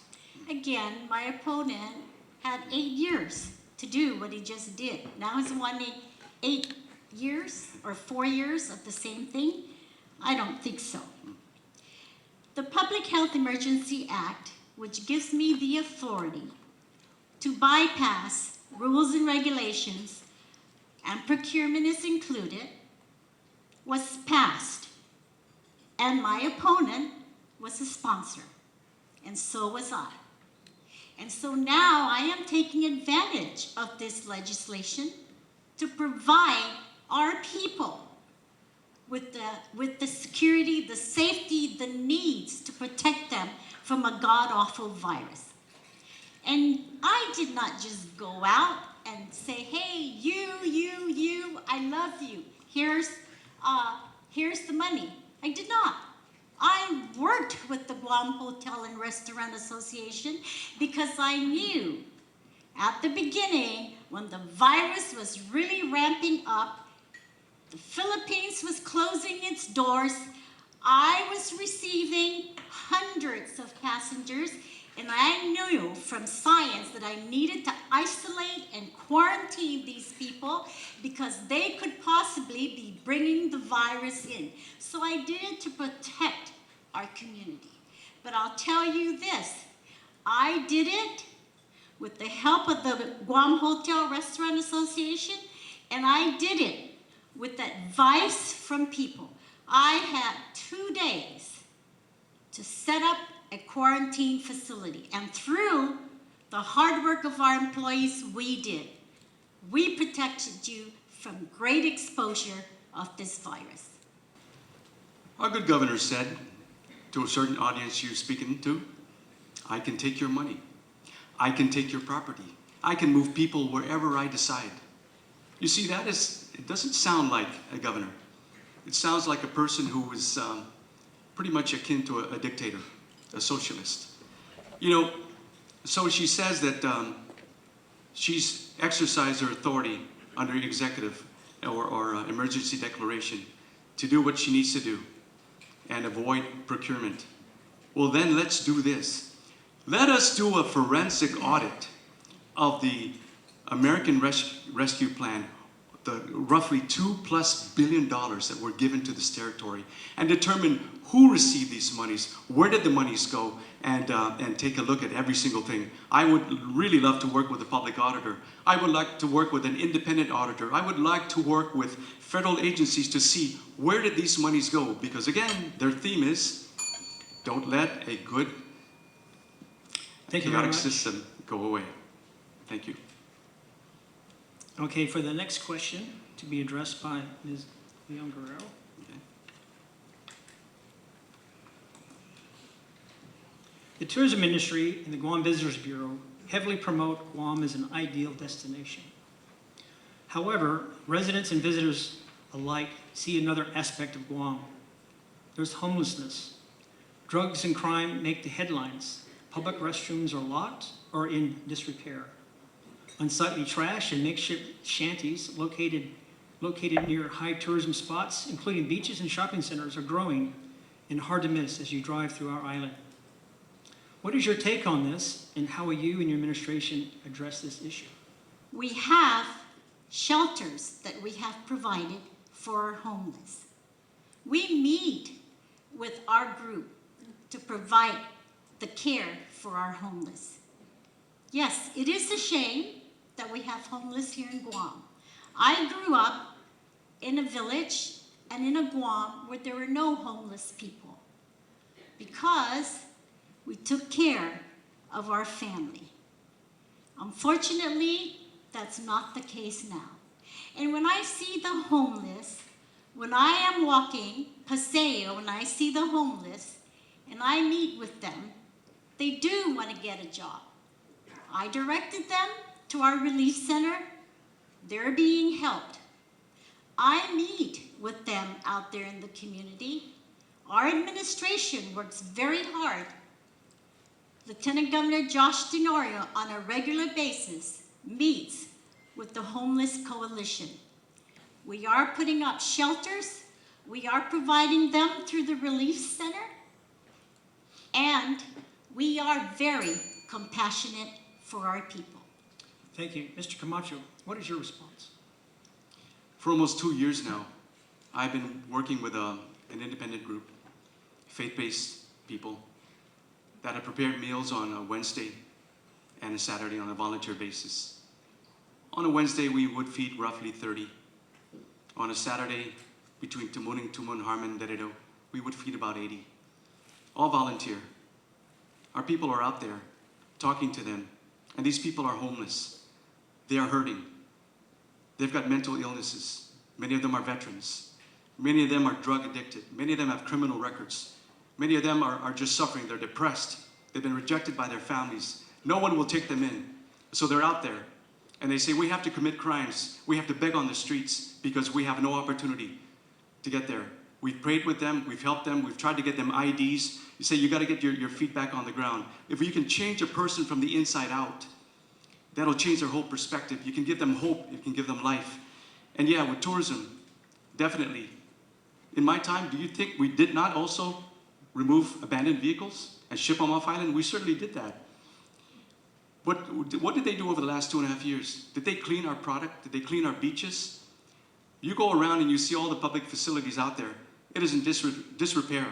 Again, my opponent had 8 years to do what he just did. Now he's wanting 8 years or 4 years of the same thing? I don't think so. The Public Health Emergency Act, which gives me the authority to bypass rules and regulations, and procurement is included, was passed. And my opponent was a sponsor, and so was I. And so now I am taking advantage of this legislation to provide our people with the security, the safety, the needs to protect them from a god-awful virus. And I did not just go out and say, hey, you, I love you. Here's the money. I did not. I worked with the Guam Hotel and Restaurant Association because I knew at the beginning when the virus was really ramping up, the Philippines was closing its doors, I was receiving hundreds of passengers, and I knew from science that I needed to isolate and quarantine these people because they could possibly be bringing the virus in. So I did it to protect our community. But I'll tell you this, I did it with the help of the Guam Hotel Restaurant Association, and I did it with advice from people. I had 2 days to set up a quarantine facility, and through the hard work of our employees, we protected you from great exposure of this virus. Our good governor said to a certain audience you're speaking to, I can take your money. I can take your property. I can move people wherever I decide. You see, it doesn't sound like a governor. It sounds like a person who is pretty much akin to a dictator, a socialist. You know, so she says that she's exercised her authority under executive or emergency declaration to do what she needs to do and avoid procurement. Well, then let's do this. Let us do a forensic audit of the American Rescue Plan, the roughly $2+ billion that were given to this territory and determine who received these monies, where did the monies go, and take a look at every single thing. I would really love to work with a public auditor. I would like to work with an independent auditor. I would like to work with federal agencies to see where did these monies go, because again, their theme is don't let a good Thank you very chaotic much. system go away. Thank you. Okay, for the next question to be addressed by Ms. Leon Guerrero. Okay. The tourism industry and the Guam Visitors Bureau heavily promote Guam as an ideal destination. However, residents and visitors alike see another aspect of Guam. There's homelessness. Drugs and crime make the headlines. Public restrooms are locked or in disrepair. Unsightly trash and makeshift shanties located near high tourism spots, including beaches and shopping centers, are growing and hard to miss as you drive through our island. What is your take on this, and how will you and your administration address this issue? We have shelters that we have provided for our homeless. We meet with our group to provide the care for our homeless. Yes, it is a shame that we have homeless here in Guam. I grew up in a village and in a Guam where there were no homeless people because we took care of our family. Unfortunately, that's not the case now. And when I see the homeless, when I am walking Paseo and I see the homeless and I meet with them, they do want to get a job. I directed them to our relief center. They're being helped. I meet with them out there in the community. Our administration works very hard. Lieutenant Governor Josh Tenorio on a regular basis meets with the Homeless Coalition. We are putting up shelters. We are providing them through the relief center. And we are very compassionate for our people. Thank you. Mr. Camacho, what is your response? For almost 2 years now, I've been working with an independent group, faith-based people, that have prepared meals on a Wednesday and a Saturday on a volunteer basis. On a Wednesday, we would feed roughly 30. On a Saturday, between Tumuning, Tumun, Harmon, Guerrero, we would feed about 80. All volunteer. Our people are out there talking to them, and these people are homeless. They are hurting. They've got mental illnesses. Many of them are veterans. Many of them are drug addicted. Many of them have criminal records. Many of them are just suffering. They're depressed. They've been rejected by their families. No one will take them in. So they're out there. And they say, we have to commit crimes. We have to beg on the streets because we have no opportunity to get there. We've prayed with them. We've helped them. We've tried to get them IDs. You say, you got to get your feet back on the ground. If you can change a person from the inside out, that'll change their whole perspective. You can give them hope. You can give them life. And yeah, with tourism, definitely. In my time, do you think we did not also remove abandoned vehicles and ship them off island? We certainly did that. What did they do over the last 2.5 years? Did they clean our product? Did they clean our beaches? You go around and you see all the public facilities out there. It is in disrepair.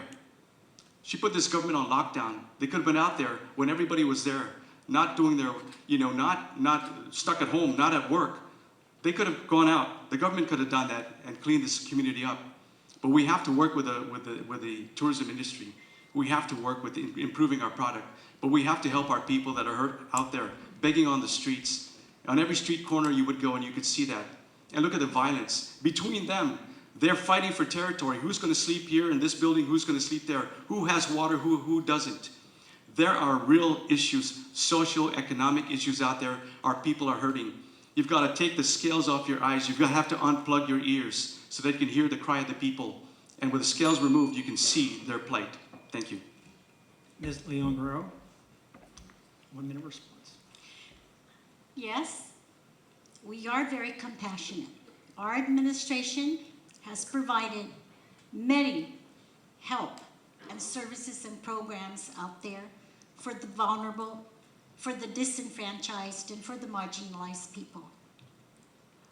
She put this government on lockdown. They could have been out there when everybody was there, not doing their, not stuck at home, not at work. They could have gone out. The government could have done that and cleaned this community up. But we have to work with the tourism industry. We have to work with improving our product. But we have to help our people that are hurt out there, begging on the streets. On every street corner you would go and you could see that. And look at the violence. Between them, they're fighting for territory. Who's going to sleep here in this building? Who's going to sleep there? Who has water? Who doesn't? There are real issues, socio-economic issues out there. Our people are hurting. You've got to take the scales off your eyes. You've got to have to unplug your ears so that you can hear the cry of the people. And with the scales removed, you can see their plight. Thank you. Ms. Leon Guerrero, 1 minute response. Yes, we are very compassionate. Our administration has provided many help and services and programs out there for the vulnerable, for the disenfranchised, and for the marginalized people.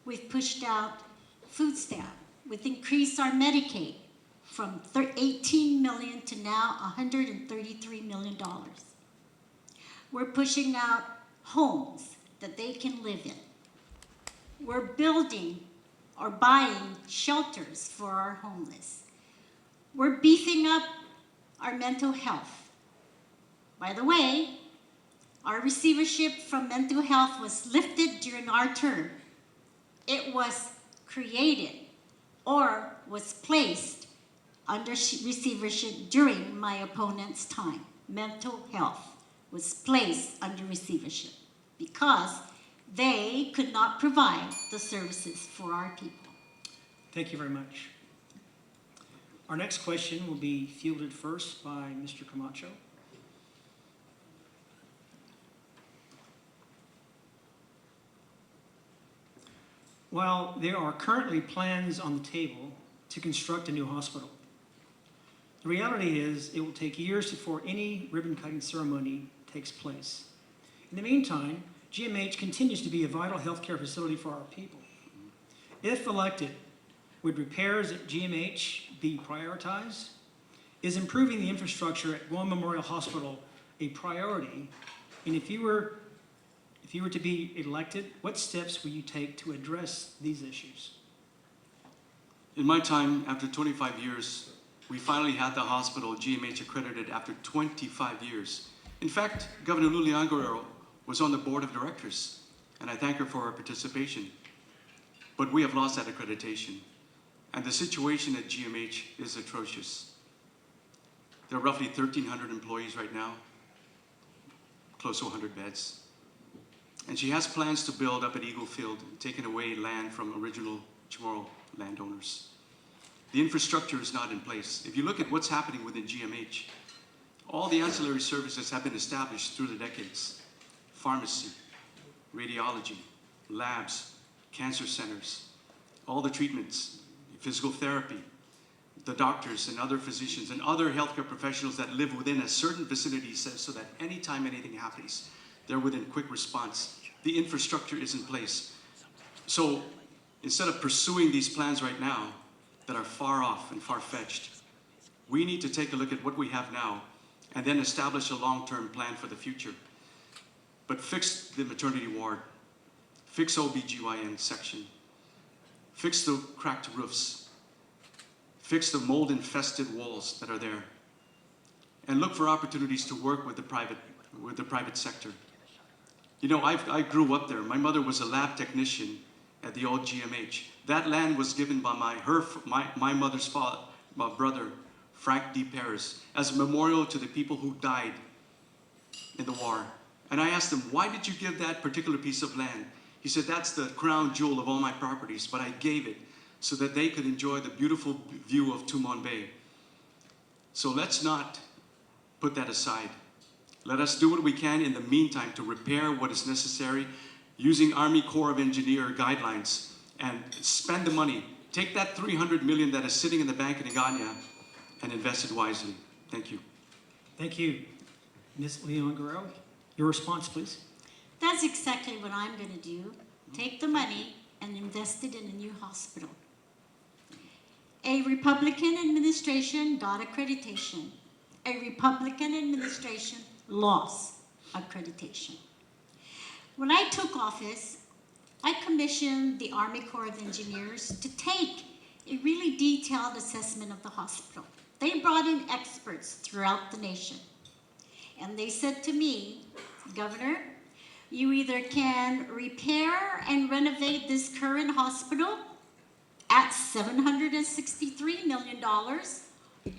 We've pushed out food stamp. We've increased our Medicaid from 18 million to now $133 million. We're pushing out homes that they can live in. We're building or buying shelters for our homeless. We're beefing up our mental health. By the way, our receivership from mental health was lifted during our term. It was created or was placed under receivership during my opponent's time. Mental health was placed under receivership because they could not provide the services for our people. Thank you very much. Our next question will be fielded first by Mr. Camacho. While there are currently plans on the table to construct a new hospital, the reality is it will take years before any ribbon-cutting ceremony takes place. In the meantime, GMH continues to be a vital healthcare facility for our people. If elected, would repairs at GMH be prioritized? Is improving the infrastructure at Guam Memorial Hospital a priority? And if you were to be elected, what steps will you take to address these issues? In my time, after 25 years, we finally had the hospital GMH accredited after 25 years. In fact, Governor Guerrero was on the board of directors, and I thank her for her participation. But we have lost that accreditation, and the situation at GMH is atrocious. There are roughly 1,300 employees right now, close to 100 beds. And she has plans to build up at Eagle Field, taking away land from original Chamorro landowners. The infrastructure is not in place. If you look at what's happening within GMH, all the ancillary services have been established through the decades. Pharmacy, radiology, labs, cancer centers, all the treatments, physical therapy, the doctors and other physicians and other healthcare professionals that live within a certain vicinity so that anytime anything happens, they're within quick response. The infrastructure is in place. So instead of pursuing these plans right now that are far off and far-fetched, we need to take a look at what we have now and then establish a long-term plan for the future. But fix the maternity ward, fix OBGYN section, fix the cracked roofs, fix the mold-infested walls that are there, and look for opportunities to work with the private sector. You know, I grew up there. My mother was a lab technician at the old GMH. That land was given by my mother's brother, Frank D. Paris, as a memorial to the people who died in the war. And I asked him, why did you give that particular piece of land? He said, that's the crown jewel of all my properties, but I gave it so that they could enjoy the beautiful view of Tumon Bay. So let's not put that aside. Let us do what we can in the meantime to repair what is necessary using Army Corps of Engineer guidelines and spend the money. Take that $300 million that is sitting in the bank in Iganya and invest it wisely. Thank you. Thank you. Ms. Leon Guerrero, your response, please. That's exactly what I'm going to do. Take the money and invest it in a new hospital. A Republican administration got accreditation. A Republican administration lost accreditation. When I took office, I commissioned the Army Corps of Engineers to take a really detailed assessment of the hospital. They brought in experts throughout the nation. And they said to me, Governor, you either can repair and renovate this current hospital at $763 million,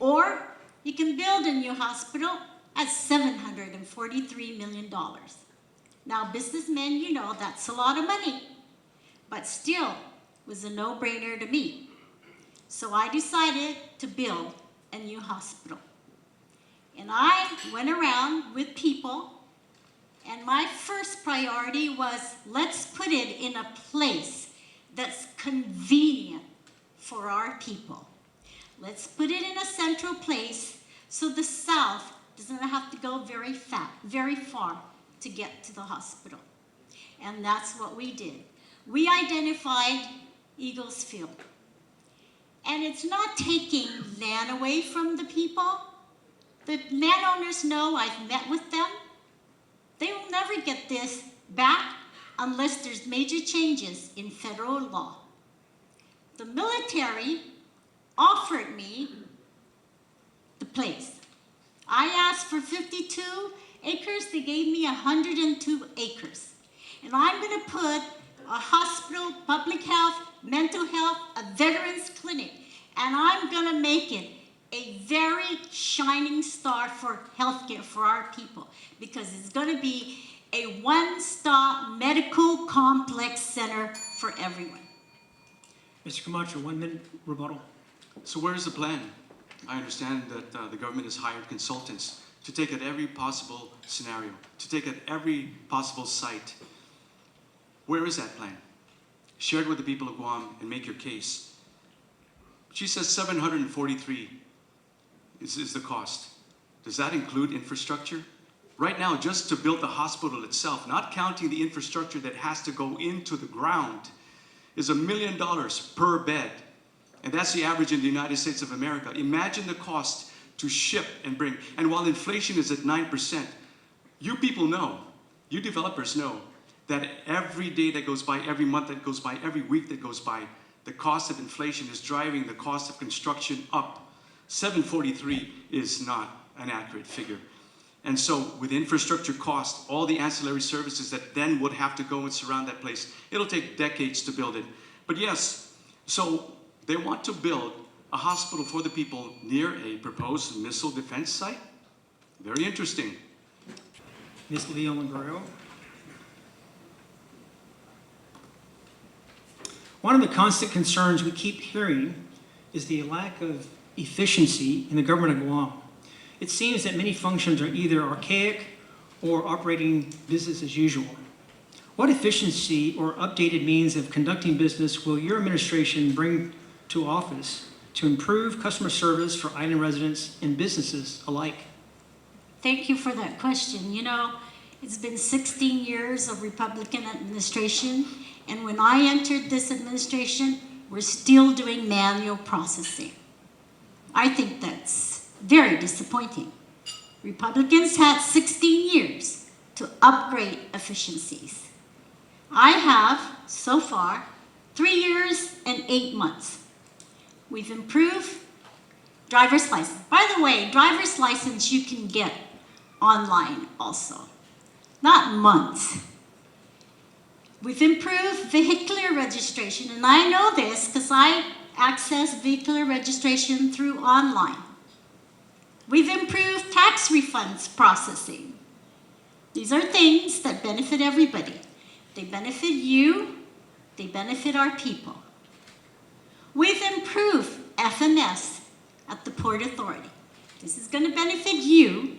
or you can build a new hospital at $743 million. Now, businessmen, you know that's a lot of money, but still was a no-brainer to me. So I decided to build a new hospital. And I went around with people, and my first priority was, let's put it in a place that's convenient for our people. Let's put it in a central place so the South doesn't have to go very far to get to the hospital. And that's what we did. We identified Eagles Field. And it's not taking land away from the people. The landowners know, I've met with them. They will never get this back unless there's major changes in federal law. The military offered me the place. I asked for 52 acres, they gave me 102 acres. And I'm gonna put a hospital, public health, mental health, a veterans clinic, and I'm gonna make it a very shining star for healthcare for our people, because it's gonna be a one-stop medical complex center for everyone. Mr. Camacho, 1 minute rebuttal. So where is the plan? I understand that the government has hired consultants to take at every possible scenario, to take at every possible site. Where is that plan? Share it with the people of Guam and make your case. She says 743 is the cost. Does that include infrastructure? Right now, just to build the hospital itself, not counting the infrastructure that has to go into the ground, is $1 million per bed. And that's the average in the United States of America. Imagine the cost to ship and bring. And while inflation is at 9%, you people know, you developers know, that every day that goes by, every month that goes by, every week that goes by, the cost of inflation is driving the cost of construction up. 743 is not an accurate figure. And so with infrastructure cost, all the ancillary services that then would have to go and surround that place, it'll take decades to build it. But yes, so they want to build a hospital for the people near a proposed missile defense site. Very interesting. Ms. Leon Guerrero. One of the constant concerns we keep hearing is the lack of efficiency in the government of Guam. It seems that many functions are either archaic or operating business as usual. What efficiency or updated means of conducting business will your administration bring to office to improve customer service for island residents and businesses alike? Thank you for that question. You know, it's been 16 years of Republican administration, and when I entered this administration, we're still doing manual processing. I think that's very disappointing. Republicans had 16 years to upgrade efficiencies. I have, so far, 3 years and 8 months. We've improved driver's license. By the way, driver's license you can get online also, not months. We've improved vehicular registration, and I know this because I access vehicular registration through online. We've improved tax refunds processing. These are things that benefit everybody. They benefit you, they benefit our people. We've improved FMS at the Port Authority. This is going to benefit you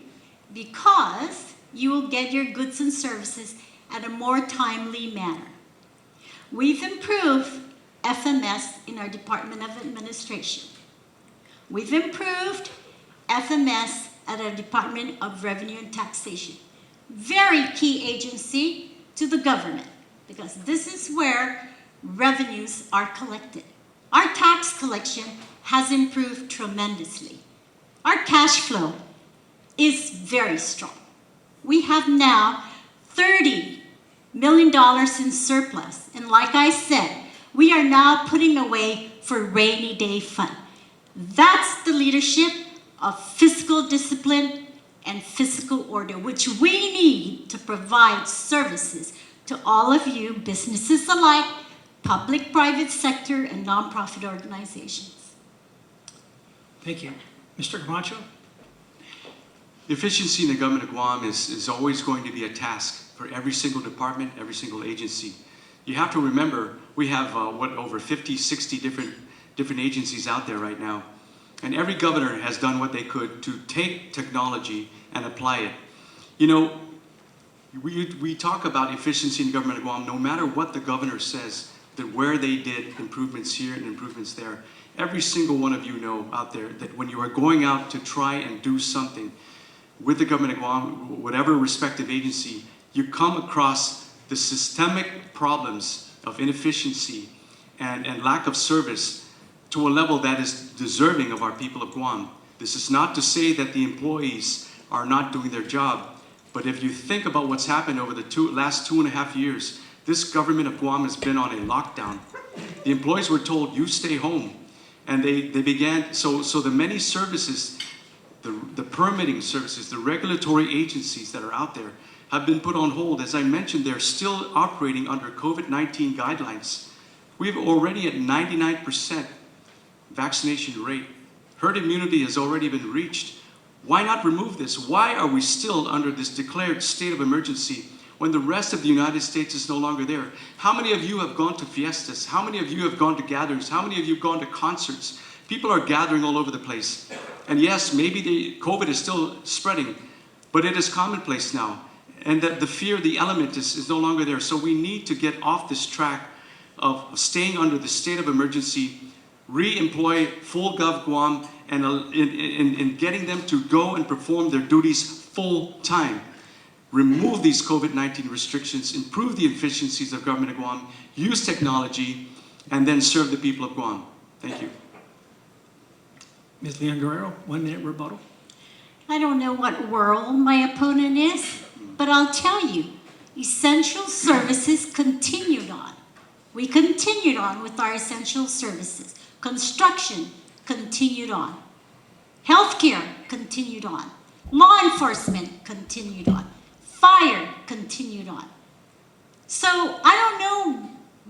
because you will get your goods and services at a more timely manner. We've improved FMS in our Department of Administration. We've improved FMS at our Department of Revenue and Taxation. Very key agency to the government, because this is where revenues are collected. Our tax collection has improved tremendously. Our cash flow is very strong. We have now $30 million in surplus. And like I said, we are now putting away for rainy day fund. That's the leadership of fiscal discipline and fiscal order, which we need to provide services to all of you, businesses alike, public, private sector, and nonprofit organizations. Thank you. Mr. Camacho? Efficiency in the government of Guam is always going to be a task for every single department, every single agency. You have to remember, we have, over 50, 60 different agencies out there right now. And every governor has done what they could to take technology and apply it. You know, we talk about efficiency in the government of Guam, no matter what the governor says, that where they did improvements here and improvements there. Every single one of you know out there that when you are going out to try and do something with the government of Guam, whatever respective agency, you come across the systemic problems of inefficiency and lack of service to a level that is deserving of our people of Guam. This is not to say that the employees are not doing their job, but if you think about what's happened over the last 2.5 years, this government of Guam has been on a lockdown. The employees were told, you stay home. And they began, so the many services, the permitting services, the regulatory agencies that are out there have been put on hold. As I mentioned, they're still operating under COVID-19 guidelines. We've already at 99% vaccination rate. Herd immunity has already been reached. Why not remove this? Why are we still under this declared state of emergency when the rest of the United States is no longer there? How many of you have gone to fiestas? How many of you have gone to gatherings? How many of you have gone to concerts? People are gathering all over the place. And yes, maybe the COVID is still spreading, but it is commonplace now. And that the fear, the element is no longer there. So we need to get off this track of staying under the state of emergency, re-employ full Gov Guam, and in getting them to go and perform their duties full time. Remove these COVID-19 restrictions, improve the efficiencies of government of Guam, use technology, and then serve the people of Guam. Thank you. Ms. Leon Guerrero, 1 minute rebuttal. I don't know what world my opponent is, but I'll tell you, essential services continued on. We continued on with our essential services. Construction continued on. Healthcare continued on. Law enforcement continued on. Fire continued on. So I don't know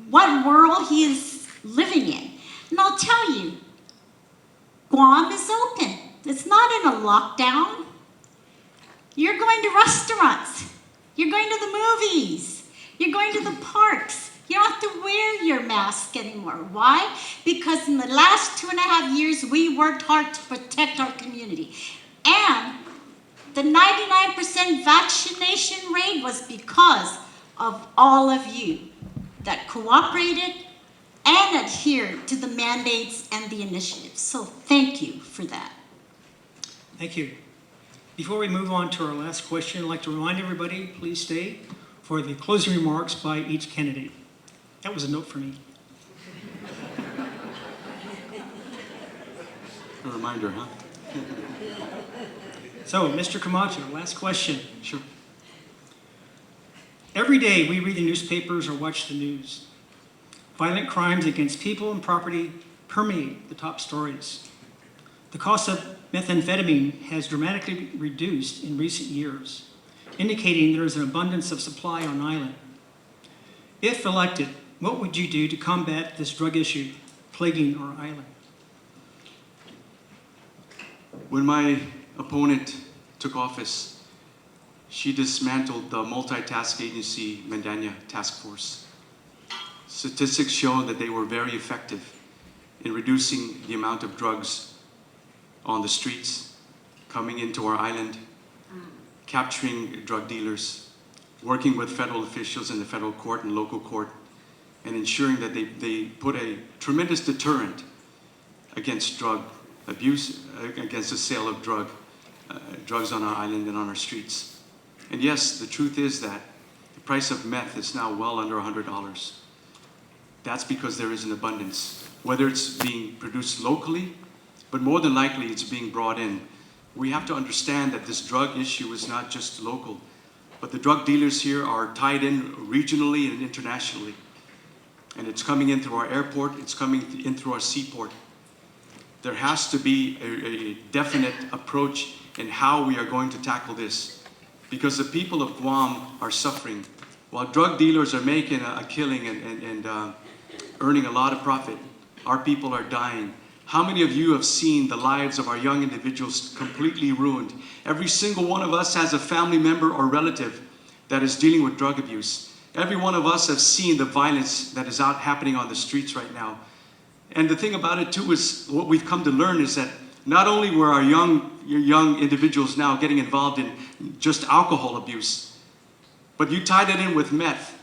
what world he is living in. And I'll tell you, Guam is open. It's not in a lockdown. You're going to restaurants. You're going to the movies. You're going to the parks. You don't have to wear your mask anymore. Why? Because in the last 2.5 years, we worked hard to protect our community. And the 99% vaccination rate was because of all of you that cooperated and adhered to the mandates and the initiatives. So thank you for that. Thank you. Before we move on to our last question, I'd like to remind everybody, please stay for the closing remarks by each candidate. That was a note for me. A reminder, huh? So, Mr. Camacho, last question. Sure. Every day we read the newspapers or watch the news. Violent crimes against people and property permeate the top stories. The cost of methamphetamine has dramatically reduced in recent years, indicating there is an abundance of supply on island. If elected, what would you do to combat this drug issue plaguing our island? When my opponent took office, she dismantled the multitask agency Mandanya Task Force. Statistics show that they were very effective in reducing the amount of drugs on the streets, coming into our island, capturing drug dealers, working with federal officials in the federal court and local court, and ensuring that they put a tremendous deterrent against drug abuse, against the sale of drugs on our island and on our streets. And yes, the truth is that the price of meth is now well under $100. That's because there is an abundance, whether it's being produced locally, but more than likely it's being brought in. We have to understand that this drug issue is not just local, but the drug dealers here are tied in regionally and internationally. And it's coming in through our airport, it's coming in through our seaport. There has to be a definite approach in how we are going to tackle this, because the people of Guam are suffering. While drug dealers are making a killing and earning a lot of profit, our people are dying. How many of you have seen the lives of our young individuals completely ruined? Every single one of us has a family member or relative that is dealing with drug abuse. Every one of us has seen the violence that is out happening on the streets right now. And the thing about it too is, what we've come to learn is that not only were our young individuals now getting involved in just alcohol abuse, but you tied it in with meth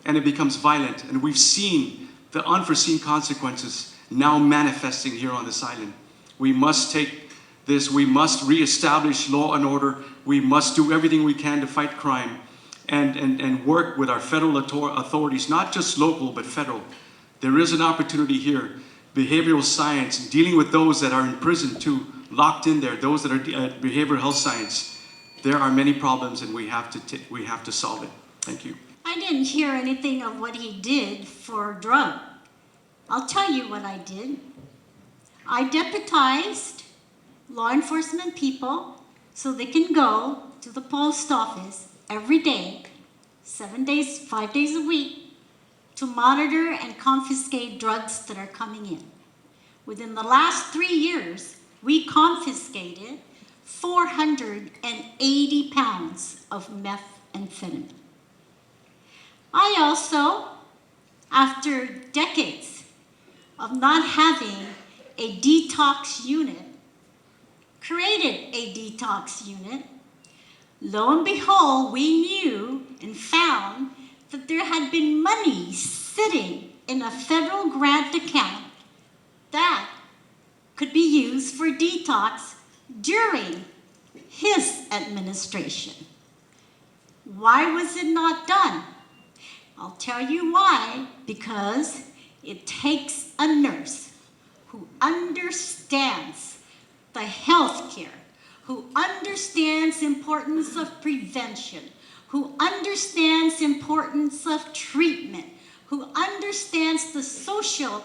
and it becomes violent. And we've seen the unforeseen consequences now manifesting here on this island. We must take this, we must reestablish law and order, we must do everything we can to fight crime and work with our federal authorities, not just local but federal, There is an opportunity here. Behavioral science, dealing with those that are in prison too, locked in there, those that are behavioral health science. There are many problems and we have to solve it. Thank you. I didn't hear anything of what he did for drug. I'll tell you what I did. I deputized law enforcement people so they can go to the post office every day, 7 days, 5 days a week, to monitor and confiscate drugs that are coming in. Within the last 3 years, we confiscated 480 pounds of methamphetamine. I also, after decades of not having a detox unit, created a detox unit. Lo and behold, we knew and found that there had been money sitting in a federal grant account that could be used for detox during his administration. Why was it not done? I'll tell you why. Because it takes a nurse who understands the health care, who understands the importance of prevention, who understands the importance of treatment, who understands the social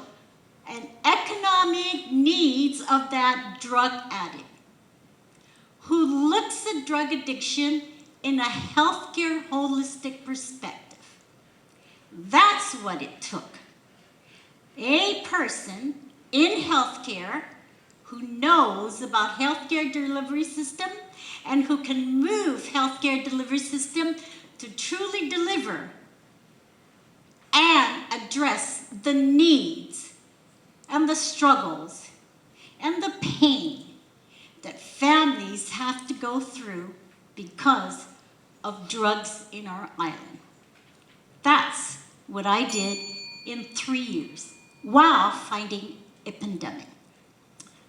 and economic needs of that drug addict, who looks at drug addiction in a healthcare holistic perspective. That's what it took. A person in healthcare who knows about healthcare delivery system and who can move healthcare delivery system to truly deliver and address the needs and the struggles and the pain that families have to go through because of drugs in our island. That's what I did in 3 years while fighting a pandemic.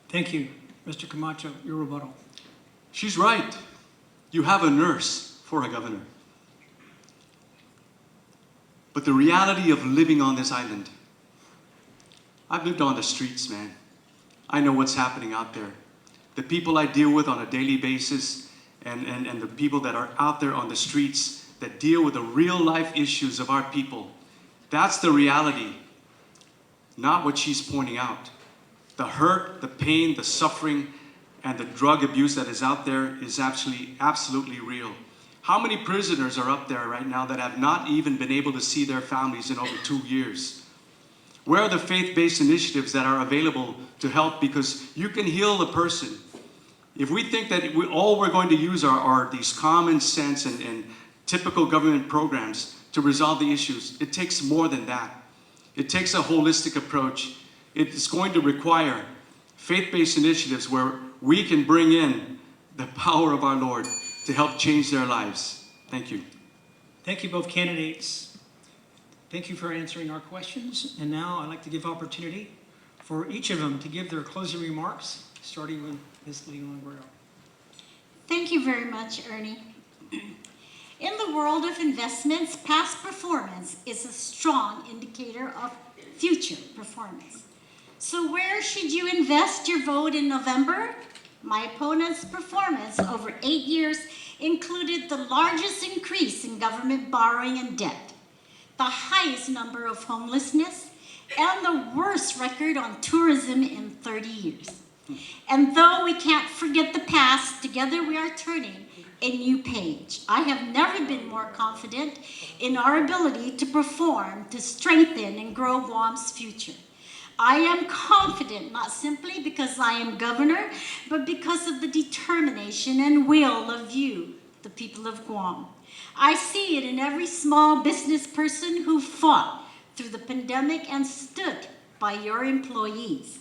Thank you. Mr. Camacho, your rebuttal. She's right. You have a nurse for a governor. But the reality of living on this island, I've lived on the streets, man. I know what's happening out there. The people I deal with on a daily basis and the people that are out there on the streets that deal with the real life issues of our people, that's the reality, not what she's pointing out. The hurt, the pain, the suffering, and the drug abuse that is out there is actually absolutely real. How many prisoners are up there right now that have not even been able to see their families in over 2 years? Where are the faith-based initiatives that are available to help? Because you can heal a person. If we think that all we're going to use are these common sense and typical government programs to resolve the issues, it takes more than that. It takes a holistic approach. It is going to require faith-based initiatives where we can bring in the power of our Lord to help change their lives. Thank you. Thank you, both candidates. Thank you for answering our questions. And now I'd like to give opportunity for each of them to give their closing remarks, starting with Ms. Leon Guerrero. Thank you very much, Ernie. In the world of investments, past performance is a strong indicator of future performance. So where should you invest your vote in November? My opponent's performance over 8 years included the largest increase in government borrowing and debt, the highest number of homelessness, and the worst record on tourism in 30 years. And though we can't forget the past, together we are turning a new page. I have never been more confident in our ability to perform, to strengthen and grow Guam's future. I am confident, not simply because I am governor, but because of the determination and will of you, the people of Guam. I see it in every small business person who fought through the pandemic and stood by your employees.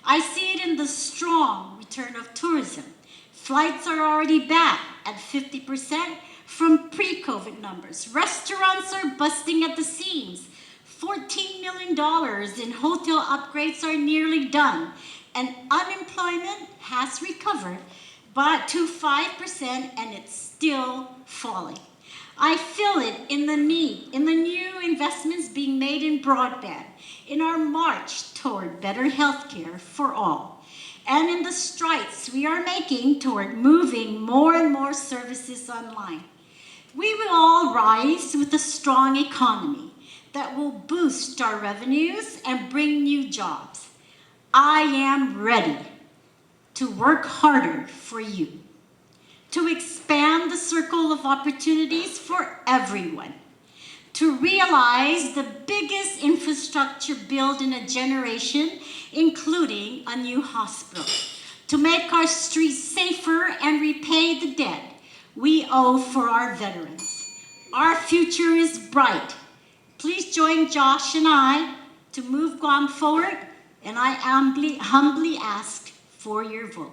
I see it in the strong return of tourism. Flights are already back at 50% from pre-COVID numbers. Restaurants are busting at the seams. $14 million in hotel upgrades are nearly done, and unemployment has recovered but to 5%, and it's still falling. I feel it in the need, in the new investments being made in broadband, in our march toward better health care for all, and in the strides we are making toward moving more and more services online. We will all rise with a strong economy that will boost our revenues and bring new jobs. I am ready to work harder for you, to expand the circle of opportunities for everyone, to realize the biggest infrastructure build in a generation, including a new hospital, to make our streets safer and repay the debt we owe for our veterans. Our future is bright. Please join Josh and I to move Guam forward, and I humbly ask for your vote.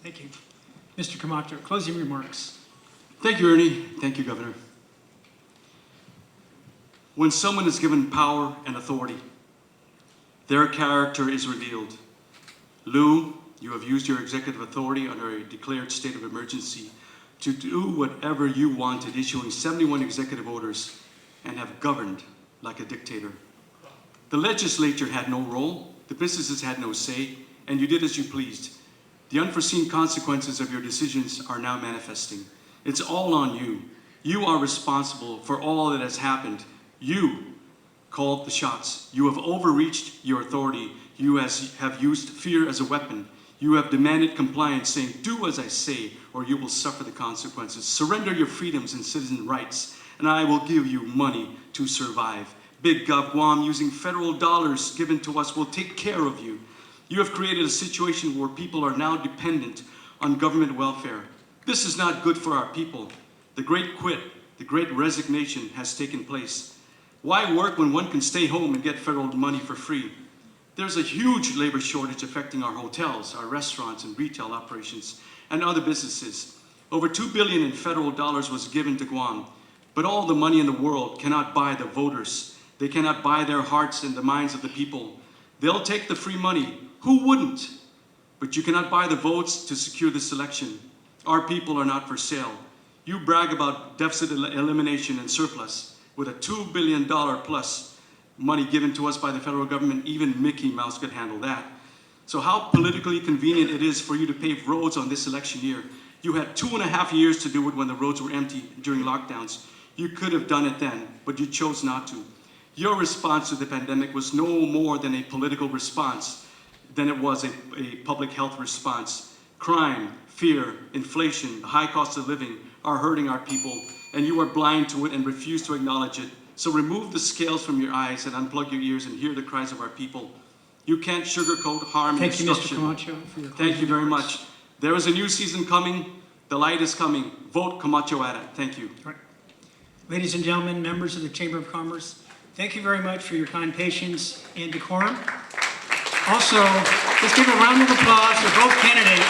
Thank you. Mr. Camacho, closing remarks. Thank you, Ernie. Thank you, Governor. When someone is given power and authority, their character is revealed. Lou, you have used your executive authority under a declared state of emergency to do whatever you wanted, issuing 71 executive orders, and have governed like a dictator. The legislature had no role, the businesses had no say, and you did as you pleased. The unforeseen consequences of your decisions are now manifesting. It's all on you. You are responsible for all that has happened. You called the shots. You have overreached your authority. You have used fear as a weapon. You have demanded compliance, saying, do as I say, or you will suffer the consequences. Surrender your freedoms and citizen rights, and I will give you money to survive. Big Gov Guam, using federal dollars given to us, will take care of you. You have created a situation where people are now dependent on government welfare. This is not good for our people. The great quit, the great resignation has taken place. Why work when one can stay home and get federal money for free? There's a huge labor shortage affecting our hotels, our restaurants and retail operations, and other businesses. Over $2 billion in federal dollars was given to Guam, but all the money in the world cannot buy the voters. They cannot buy their hearts and the minds of the people. They'll take the free money. Who wouldn't? But you cannot buy the votes to secure this election. Our people are not for sale. You brag about deficit elimination and surplus with a $2 billion plus money given to us by the federal government. Even Mickey Mouse could handle that. So how politically convenient it is for you to pave roads on this election year. You had 2.5 years to do it when the roads were empty during lockdowns. You could have done it then, but you chose not to. Your response to the pandemic was no more than a political response than it was a public health response. Crime, fear, inflation, the high cost of living are hurting our people, and you are blind to it and refuse to acknowledge it. So remove the scales from your eyes and unplug your ears and hear the cries of our people. You can't sugarcoat harm and destruction. Thank you, Mr. Camacho, for your Thank you very much. There is a new season coming. The light is coming. Vote Camacho at it. Thank you. All right. Ladies and gentlemen, members of the Chamber of Commerce, thank you very much for your kind patience and decorum. Also, let's give a round of applause for both candidates.